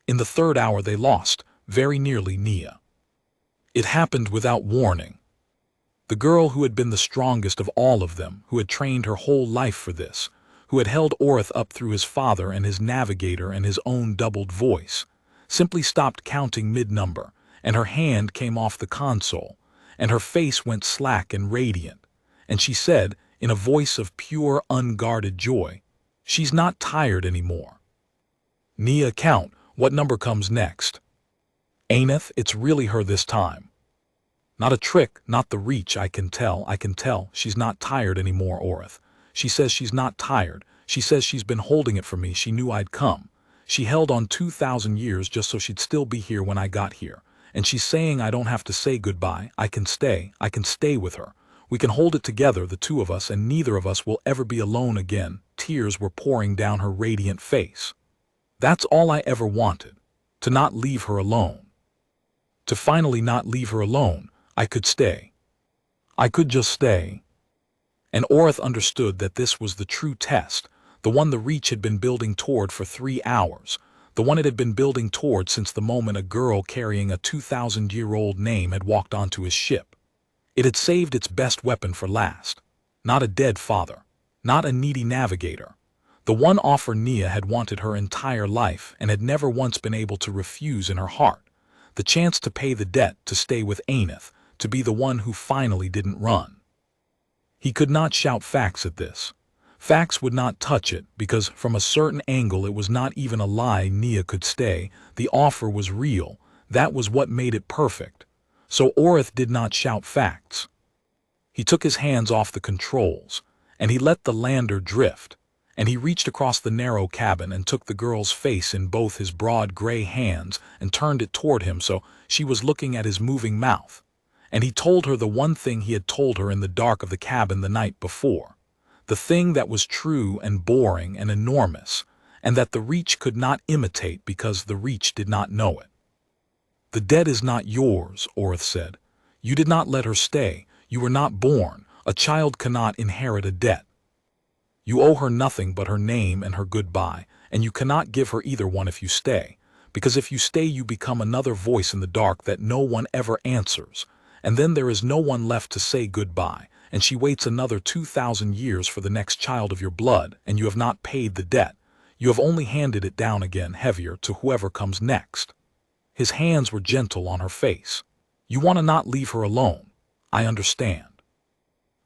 In the third hour they lost, very nearly Nia. It happened without warning. The girl who had been the strongest of all of them, who had trained her whole life for this, who had held Orith up through his father and his navigator and his own doubled voice, simply stopped counting mid-number, and her hand came off the console, and her face went slack and radiant, and she said, in a voice of pure, unguarded joy, "She's not tired anymore." "Nia, count. What number comes next?" "Ain't it's really her this time." "Not a trick, not the reach, I can tell. She's not tired anymore, Orith. She says she's not tired. She says she's been holding it for me. She knew I'd come. She held on 2,000 years just so she'd still be here when I got here. And she's saying I don't have to say goodbye. I can stay with her. We can hold it together, the 2 of us, and neither of us will ever be alone again." Tears were pouring down her radiant face. "That's all I ever wanted, to not leave her alone. To finally not leave her alone. I could stay. I could just stay." And Orith understood that this was the true test, the one the Reach had been building toward for 3 hours, the one it had been building toward since the moment a girl carrying a 2,000-year-old name had walked onto his ship. It had saved its best weapon for last. Not a dead father, not a needy navigator. The one offer Nia had wanted her entire life and had never once been able to refuse in her heart. The chance to pay the debt, to stay with Aneth, to be the one who finally didn't run. He could not shout facts at this. Facts would not touch it, because from a certain angle it was not even a lie Nia could stay. The offer was real. That was what made it perfect. So Orith did not shout facts. He took his hands off the controls, and he let the lander drift, and he reached across the narrow cabin and took the girl's face in both his broad gray hands and turned it toward him so she was looking at his moving mouth. And he told her the one thing he had told her in the dark of the cabin the night before. The thing that was true and boring and enormous, and that the Reach could not imitate because the Reach did not know it. "The debt is not yours," Orith said. "You did not let her stay. You were not born. A child cannot inherit a debt. You owe her nothing but her name and her goodbye, and you cannot give her either one if you stay, because if you stay you become another voice in the dark that no one ever answers, and then there is no one left to say goodbye, and she waits another 2,000 years for the next child of your blood, and you have not paid the debt. You have only handed it down again heavier to whoever comes next." His hands were gentle on her face. "You want to not leave her alone. I understand.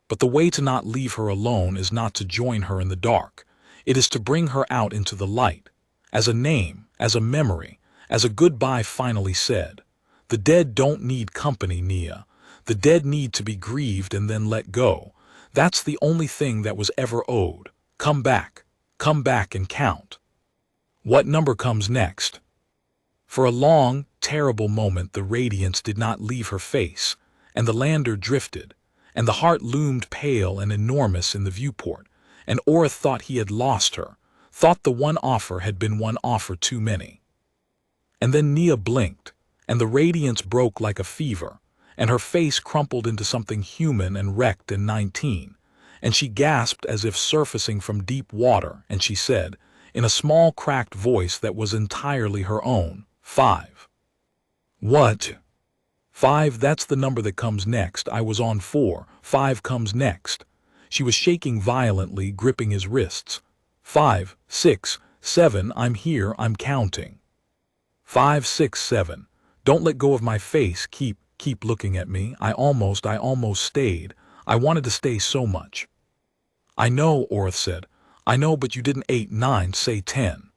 But the way to not leave her alone is not to join her in the dark. It is to bring her out into the light, as a name, as a memory, as a goodbye finally said. The dead don't need company, Nia. The dead need to be grieved and then let go. That's the only thing that was ever owed. Come back and count. What number comes next?" For a long, terrible moment the radiance did not leave her face, and the lander drifted, and the heart loomed pale and enormous in the viewport, and Orith thought he had lost her, thought the one offer had been one offer too many. And then Nia blinked, and the radiance broke like a fever, and her face crumpled into something human and wrecked and 19, and she gasped as if surfacing from deep water, and she said, in a small cracked voice that was entirely her own, "5. "What? 5, that's the number that comes next. I was on 4, 5 comes next." She was shaking violently, gripping his wrists. 5, 6, 7, I'm here, I'm counting. 5, 6, 7. Don't let go of my face, keep looking at me. I almost stayed. I wanted to stay so much. "I know," Orith said. "I know, but you didn't 8, 9, say 10.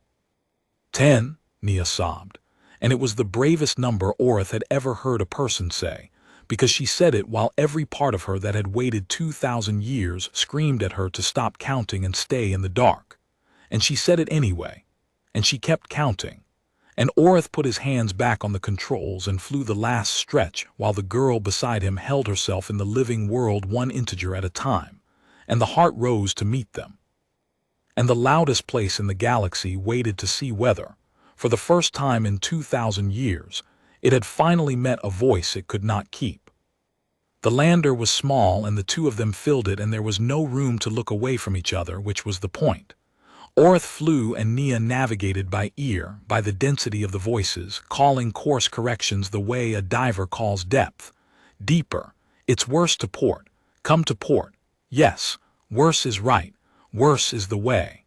10, Nia sobbed. And it was the bravest number Orith had ever heard a person say, because she said it while every part of her that had waited 2,000 years screamed at her to stop counting and stay in the dark. And she said it anyway, and she kept counting. And Orith put his hands back on the controls and flew the last stretch while the girl beside him held herself in the living world one integer at a time, and the heart rose to meet them. And the loudest place in the galaxy waited to see whether, for the first time in 2,000 years, it had finally met a voice it could not keep. The lander was small and the two of them filled it, and there was no room to look away from each other, which was the point. Orith flew and Nia navigated by ear, by the density of the voices, calling course corrections the way a diver calls depth. Deeper. It's worse to port. Come to port. Yes, worse is right. Worse is the way.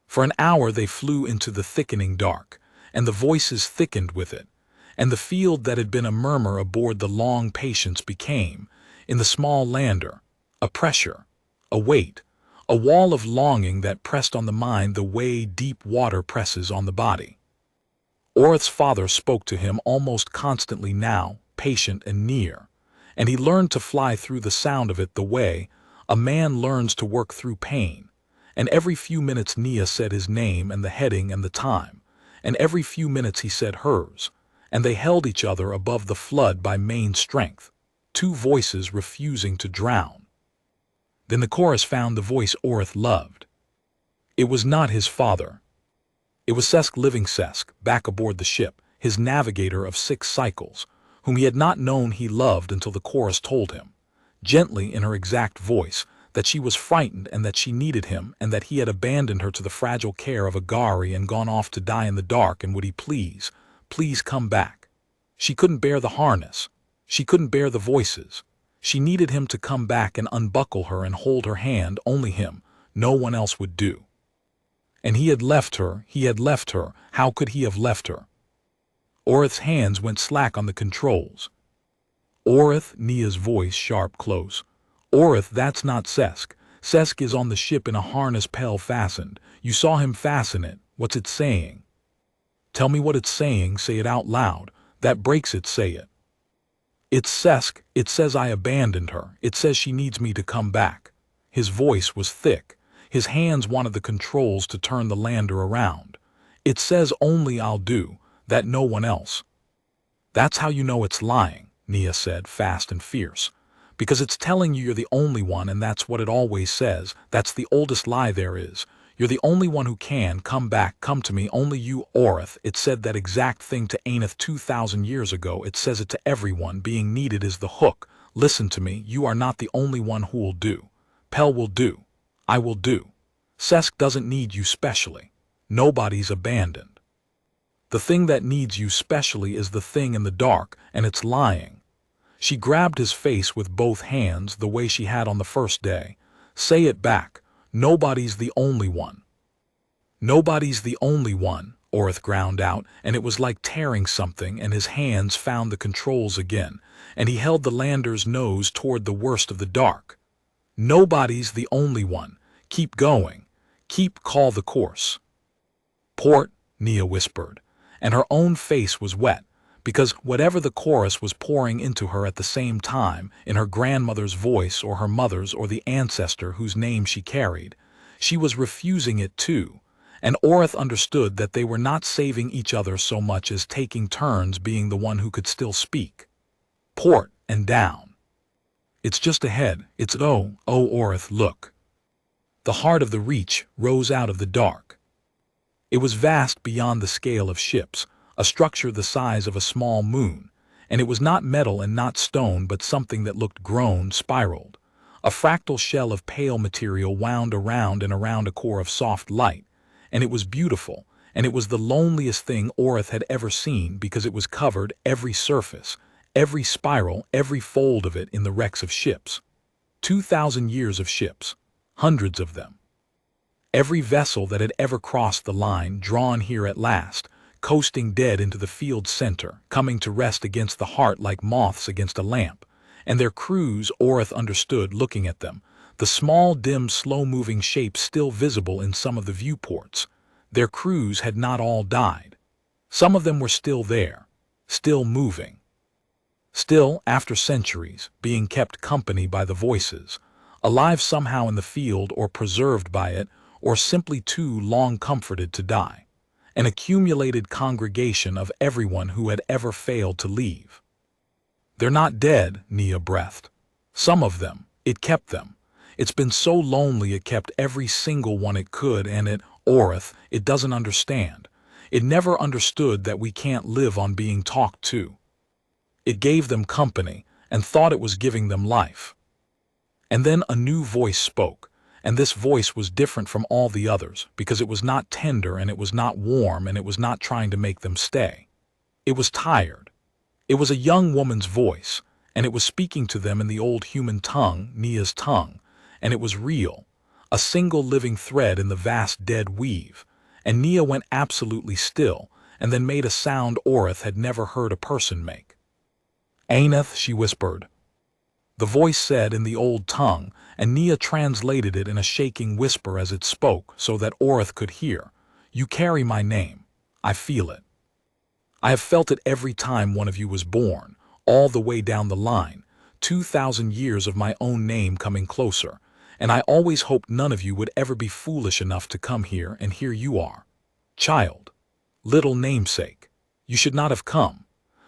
For an hour they flew into the thickening dark, and the voices thickened with it, and the field that had been a murmur aboard the Long Patience became, in the small lander, a pressure, a weight, a wall of longing that pressed on the mind the way deep water presses on the body. Orith's father spoke to him almost constantly now, patient and near, and he learned to fly through the sound of it the way a man learns to work through pain. And every few minutes Nia said his name and the heading and the time, and every few minutes he said hers, and they held each other above the flood by main strength, two voices refusing to drown. Then the chorus found the voice Orith loved. It was not his father. It was Sesk Living Sesk, back aboard the ship, his navigator of 6 cycles, whom he had not known he loved until the chorus told him, gently in her exact voice, that she was frightened and that she needed him and that he had abandoned her to the fragile care of a Gari and gone off to die in the dark, and would he please come back. She couldn't bear the harness. She couldn't bear the voices. She needed him to come back and unbuckle her and hold her hand, only him. No one else would do. And he had left her. How could he have left her? Orith's hands went slack on the controls. Orith, Nia's voice sharp close. Orith, that's not Sesk. Sesk is on the ship in a harness Pell fastened. You saw him fasten it. What's it saying? Tell me what it's saying. Say it out loud. That breaks it. Say it. It's Sesk. It says I abandoned her. It says she needs me to come back. His voice was thick. His hands wanted the controls to turn the lander around. It says only I'll do, that no one else. That's how you know it's lying, Nia said, fast and fierce. Because it's telling you you're the only one, and that's what it always says. That's the oldest lie there is. You're the only one who can come back, come to me, only you, Orith. It said that exact thing to Ainith 2,000 years ago. It says it to everyone. Being needed is the hook. Listen to me, you are not the only one who will do. Pell will do. I will do. Sesk doesn't need you specially. Nobody's abandoned. The thing that needs you specially is the thing in the dark, and it's lying. She grabbed his face with both hands the way she had on the first day. Say it back. Nobody's the only one. Nobody's the only one, Orith ground out, and it was like tearing something, and his hands found the controls again, and he held the lander's nose toward the worst of the dark. Nobody's the only one. Keep going. Call the course. Port, Nia whispered, and her own face was wet, because whatever the chorus was pouring into her at the same time, in her grandmother's voice or her mother's or the ancestor whose name she carried, she was refusing it too, and Orith understood that they were not saving each other so much as taking turns being the one who could still speak. Port and down. It's just ahead. It's Orith, look. The heart of the Reach rose out of the dark. It was vast beyond the scale of ships, a structure the size of a small moon, and it was not metal and not stone but something that looked grown, spiraled. A fractal shell of pale material wound around and around a core of soft light, and it was beautiful, and it was the loneliest thing Orith had ever seen because it was covered, every surface, every spiral, every fold of it in the wrecks of ships. 2,000 years of ships. Hundreds of them. Every vessel that had ever crossed the line drawn here at last, coasting dead into the field's center, coming to rest against the heart like moths against a lamp. And their crews, Orith understood looking at them, the small, dim, slow-moving shapes still visible in some of the viewports. Their crews had not all died. Some of them were still there, still moving. Still, after centuries, being kept company by the voices, alive somehow in the field or preserved by it, or simply too long comforted to die. An accumulated congregation of everyone who had ever failed to leave. They're not dead, Nia breathed. Some of them, it kept them. It's been so lonely it kept every single one it could, and it, Orith, it doesn't understand. It never understood that we can't live on being talked to. It gave them company and thought it was giving them life. And then a new voice spoke, and this voice was different from all the others because it was not tender and it was not warm and it was not trying to make them stay. It was tired. It was a young woman's voice, and it was speaking to them in the old human tongue, Nia's tongue, and it was real, a single living thread in the vast dead weave, and Nia went absolutely still and then made a sound Orith had never heard a person make. Ainith, she whispered. The voice said in the old tongue, and Nia translated it in a shaking whisper as it spoke so that Orith could hear. You carry my name. I feel it. I have felt it every time one of you was born, all the way down the line, 2,000 years of my own name coming closer, and I always hoped none of you would ever be foolish enough to come here, and here you are. Child. Little namesake. You should not have come.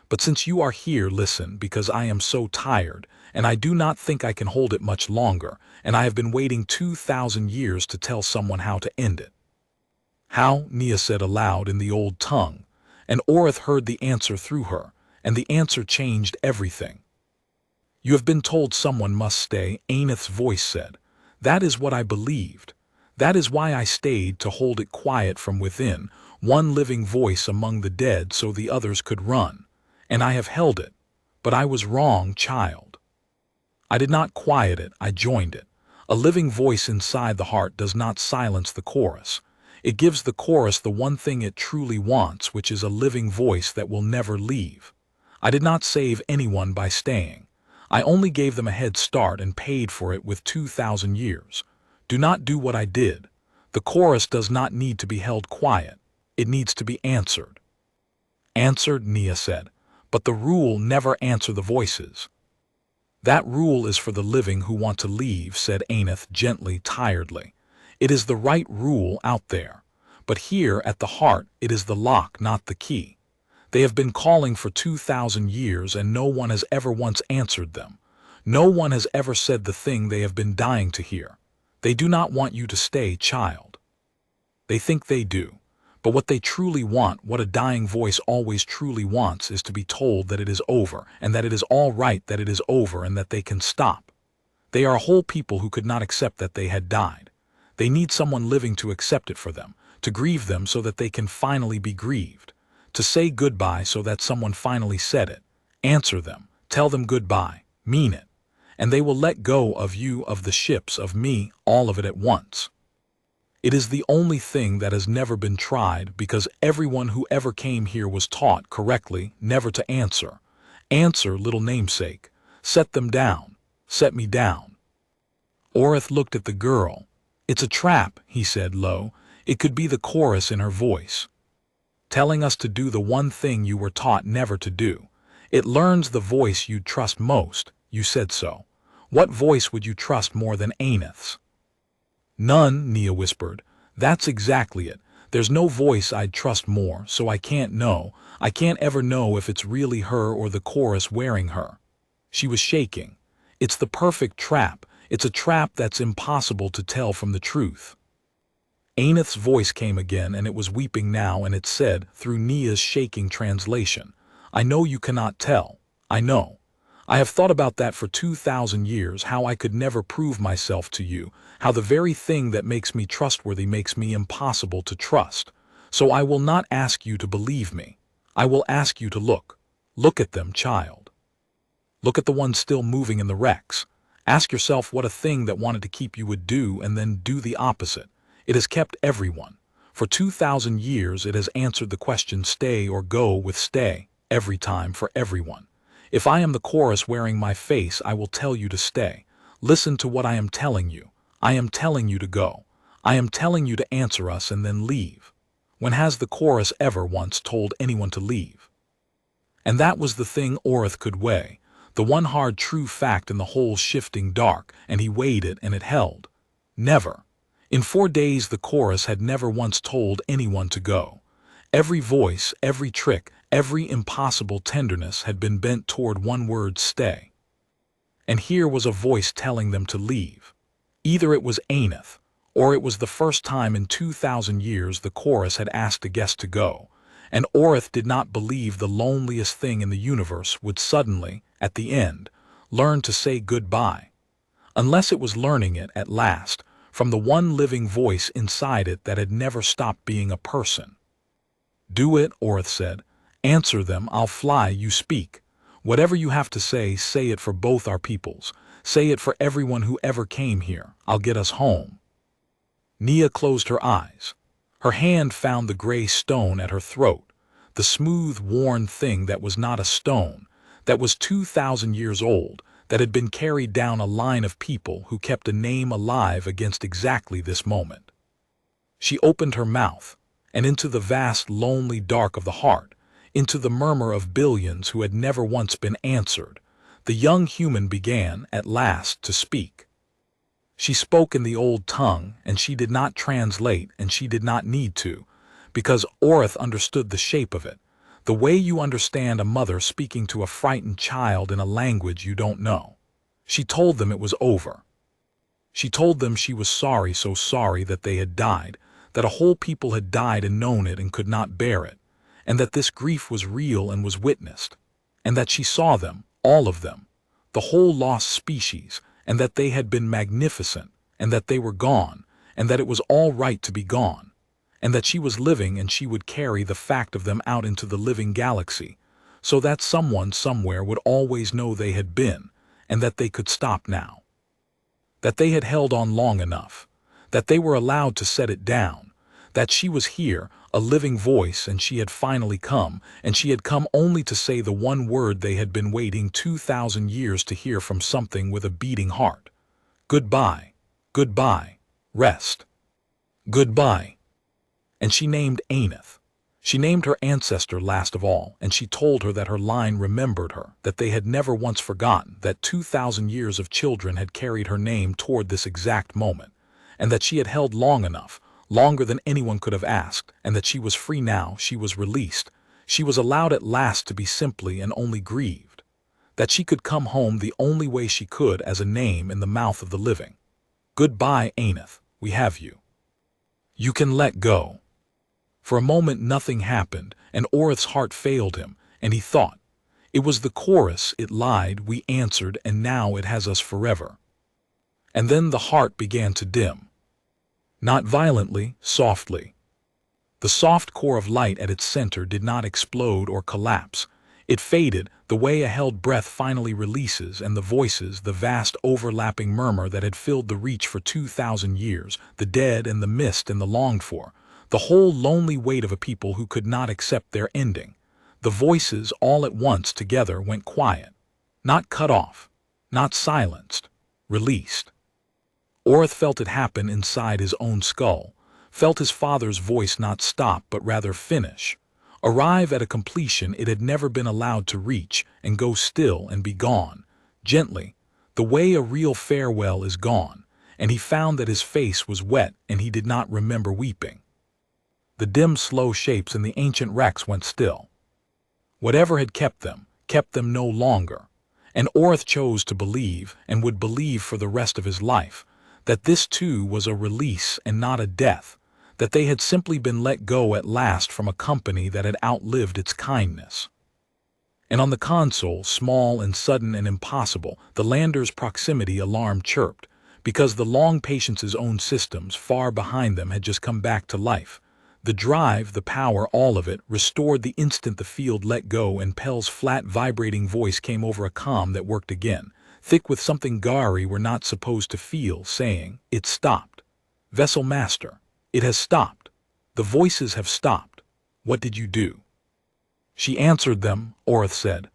But since you are here, listen, because I am so tired, and I do not think I can hold it much longer, and I have been waiting 2,000 years to tell someone how to end it. How? Nia said aloud in the old tongue, and Orith heard the answer through her, and the answer changed everything. You have been told someone must stay, Ainith's voice said. That is what I believed. That is why I stayed to hold it quiet from within, one living voice among the dead so the others could run. And I have held it. But I was wrong, child. I did not quiet it, I joined it. A living voice inside the heart does not silence the chorus. It gives the chorus the one thing it truly wants, which is a living voice that will never leave. I did not save anyone by staying. I only gave them a head start and paid for it with 2,000 years. Do not do what I did. The chorus does not need to be held quiet. It needs to be answered. Answered, Nia said. But the rule, never answer the voices. That rule is for the living who want to leave, said Aneth gently, tiredly. It is the right rule out there. But here at the heart it is the lock, not the key. They have been calling for 2,000 years and no one has ever once answered them. No one has ever said the thing they have been dying to hear. They do not want you to stay, child. They think they do. But what they truly want, what a dying voice always truly wants, is to be told that it is over, and that it is all right that it is over, and that they can stop. They are a whole people who could not accept that they had died. They need someone living to accept it for them, to grieve them so that they can finally be grieved, to say goodbye so that someone finally said it. Answer them, tell them goodbye, mean it, and they will let go of you, of the ships, of me, all of it at once. It is the only thing that has never been tried, because everyone who ever came here was taught correctly never to answer. Answer, little namesake. Set them down. Set me down. Orith looked at the girl. It's a trap, he said low. It could be the chorus in her voice, telling us to do the one thing you were taught never to do. It learns the voice you'd trust most. You said so. What voice would you trust more than Aneth's? None, Nia whispered. That's exactly it. There's no voice I'd trust more, so I can't know. I can't ever know if it's really her or the chorus wearing her. She was shaking. It's the perfect trap. It's a trap that's impossible to tell from the truth. Aneth's voice came again, and it was weeping now, and it said, through Nia's shaking translation, I know you cannot tell. I know. I have thought about that for 2,000 years, how I could never prove myself to you, how the very thing that makes me trustworthy makes me impossible to trust. So I will not ask you to believe me. I will ask you to look. Look at them, child. Look at the ones still moving in the wrecks. Ask yourself what a thing that wanted to keep you would do, and then do the opposite. It has kept everyone. For 2,000 years it has answered the question stay or go with stay, every time for everyone. If I am the chorus wearing my face, I will tell you to stay. Listen to what I am telling you. I am telling you to go. I am telling you to answer us and then leave. When has the chorus ever once told anyone to leave? And that was the thing Orith could weigh, the one hard true fact in the whole shifting dark, and he weighed it and it held. Never. In 4 days the chorus had never once told anyone to go. Every voice, every trick, every impossible tenderness had been bent toward one word, stay. And here was a voice telling them to leave. Either it was Aneth, or it was the first time in 2,000 years the chorus had asked a guest to go, and Orith did not believe the loneliest thing in the universe would suddenly, at the end, learn to say goodbye. Unless it was learning it, at last, from the one living voice inside it that had never stopped being a person. Do it, Orith said. Answer them, I'll fly, you speak. Whatever you have to say it for both our peoples. Say it for everyone who ever came here. I'll get us home. Nia closed her eyes. Her hand found the gray stone at her throat, the smooth, worn thing that was not a stone, that was 2,000 years old, that had been carried down a line of people who kept a name alive against exactly this moment. She opened her mouth, and into the vast, lonely dark of the heart, into the murmur of billions who had never once been answered, the young human began, at last, to speak. She spoke in the old tongue, and she did not translate, and she did not need to, because Orith understood the shape of it, the way you understand a mother speaking to a frightened child in a language you don't know. She told them it was over. She told them she was sorry, so sorry that they had died, that a whole people had died and known it and could not bear it, and that this grief was real and was witnessed, and that she saw them, all of them, the whole lost species, and that they had been magnificent, and that they were gone, and that it was all right to be gone, and that she was living and she would carry the fact of them out into the living galaxy, so that someone somewhere would always know they had been, and that they could stop now. That they had held on long enough, that they were allowed to set it down, that she was here, a living voice, and she had finally come, and she had come only to say the one word they had been waiting 2,000 years to hear from something with a beating heart. Goodbye, goodbye, rest. Goodbye. And she named Aneth. She named her ancestor last of all, and she told her that her line remembered her, that they had never once forgotten, that 2,000 years of children had carried her name toward this exact moment, and that she had held long enough, longer than anyone could have asked, and that she was free now, she was released, she was allowed at last to be simply and only grieved, that she could come home the only way she could as a name in the mouth of the living. Goodbye, Aneth, we have you. You can let go. For a moment nothing happened, and Orith's heart failed him, and he thought, it was the chorus, it lied, we answered, and now it has us forever. And then the heart began to dim. Not violently, softly. The soft core of light at its center did not explode or collapse. It faded, the way a held breath finally releases, and the voices, the vast overlapping murmur that had filled the reach for 2,000 years, the dead and the missed and the longed for, the whole lonely weight of a people who could not accept their ending. The voices all at once together went quiet. Not cut off, not silenced, released. Orith felt it happen inside his own skull, felt his father's voice not stop but rather finish, arrive at a completion it had never been allowed to reach, and go still and be gone, gently, the way a real farewell is gone, and he found that his face was wet and he did not remember weeping. The dim, slow shapes in the ancient wrecks went still. Whatever had kept them no longer, and Orith chose to believe, and would believe for the rest of his life, that this too was a release and not a death, that they had simply been let go at last from a company that had outlived its kindness. And on the console, small and sudden and impossible, the lander's proximity alarm chirped, because the long patience's own systems far behind them had just come back to life. The drive, the power, all of it, restored the instant the field let go, and Pell's flat, vibrating voice came over a comm that worked again, thick with something Gari were not supposed to feel, saying, "It stopped. Vessel Master, it has stopped. The voices have stopped. What did you do?" "She answered them," Orith said.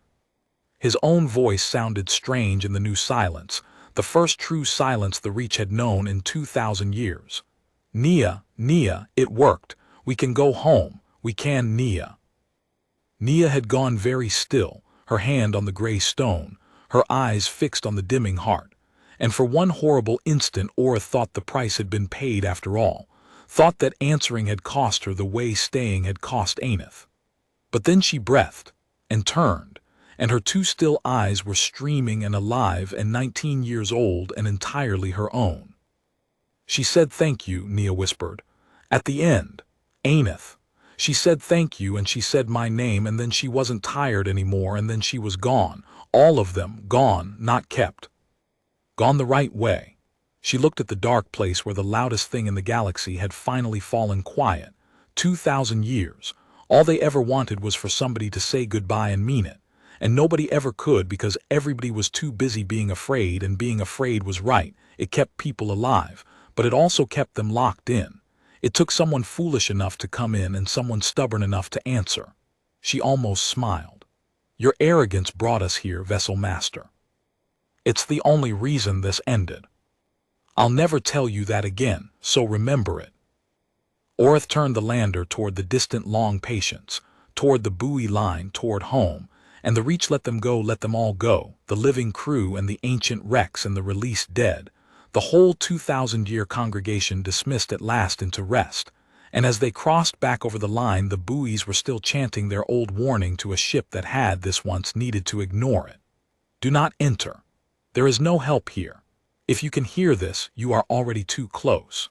His own voice sounded strange in the new silence, the first true silence the Reach had known in 2,000 years. "Nia, it worked. We can go home. We can, Nia." Nia had gone very still, her hand on the gray stone, her eyes fixed on the dimming heart, and for one horrible instant Orith thought the price had been paid after all, thought that answering had cost her the way staying had cost Aneth. But then she breathed, and turned, and her two still eyes were streaming and alive and 19 years old and entirely her own. "She said thank you," Nia whispered. "At the end, Aneth. She said thank you, and she said my name, and then she wasn't tired anymore, and then she was gone. All of them, gone, not kept. Gone the right way." She looked at the dark place where the loudest thing in the galaxy had finally fallen quiet. 2,000 years. All they ever wanted was for somebody to say goodbye and mean it. And nobody ever could, because everybody was too busy being afraid, and being afraid was right. It kept people alive, but it also kept them locked in. It took someone foolish enough to come in and someone stubborn enough to answer. She almost smiled. "Your arrogance brought us here, Vessel Master. It's the only reason this ended. I'll never tell you that again, so remember it." Orith turned the lander toward the distant long patience, toward the buoy line, toward home, and the Reach let them go, let them all go, the living crew and the ancient wrecks and the released dead. The whole 2,000-year congregation dismissed at last into rest, and as they crossed back over the line the buoys were still chanting their old warning to a ship that had this once needed to ignore it. "Do not enter. There is no help here. If you can hear this, you are already too close."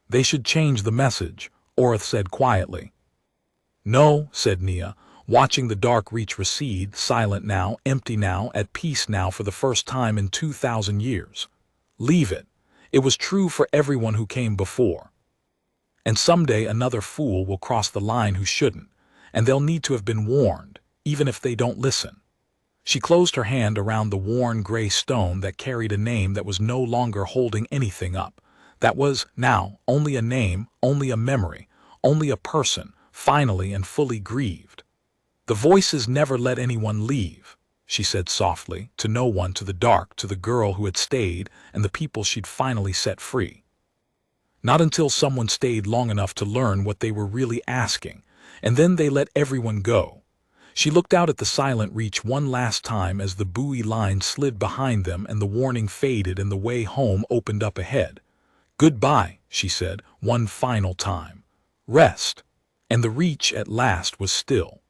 "They should change the message," Orith said quietly. "No," said Nia, watching the dark Reach recede, silent now, empty now, at peace now for the first time in 2,000 years. "Leave it. It was true for everyone who came before. And someday another fool will cross the line who shouldn't, and they'll need to have been warned, even if they don't listen. She closed her hand around the worn gray stone that carried a name that was no longer holding anything up. That was, now, only a name, only a memory, only a person, finally and fully grieved. The voices never let anyone leave, she said softly, to no one, to the dark, to the girl who had stayed, and the people she'd finally set free. Not until someone stayed long enough to learn what they were really asking, and then they let everyone go. She looked out at the silent reach one last time as the buoy line slid behind them and the warning faded and the way home opened up ahead. "Goodbye," she said, one final time. "Rest." And the reach at last was still.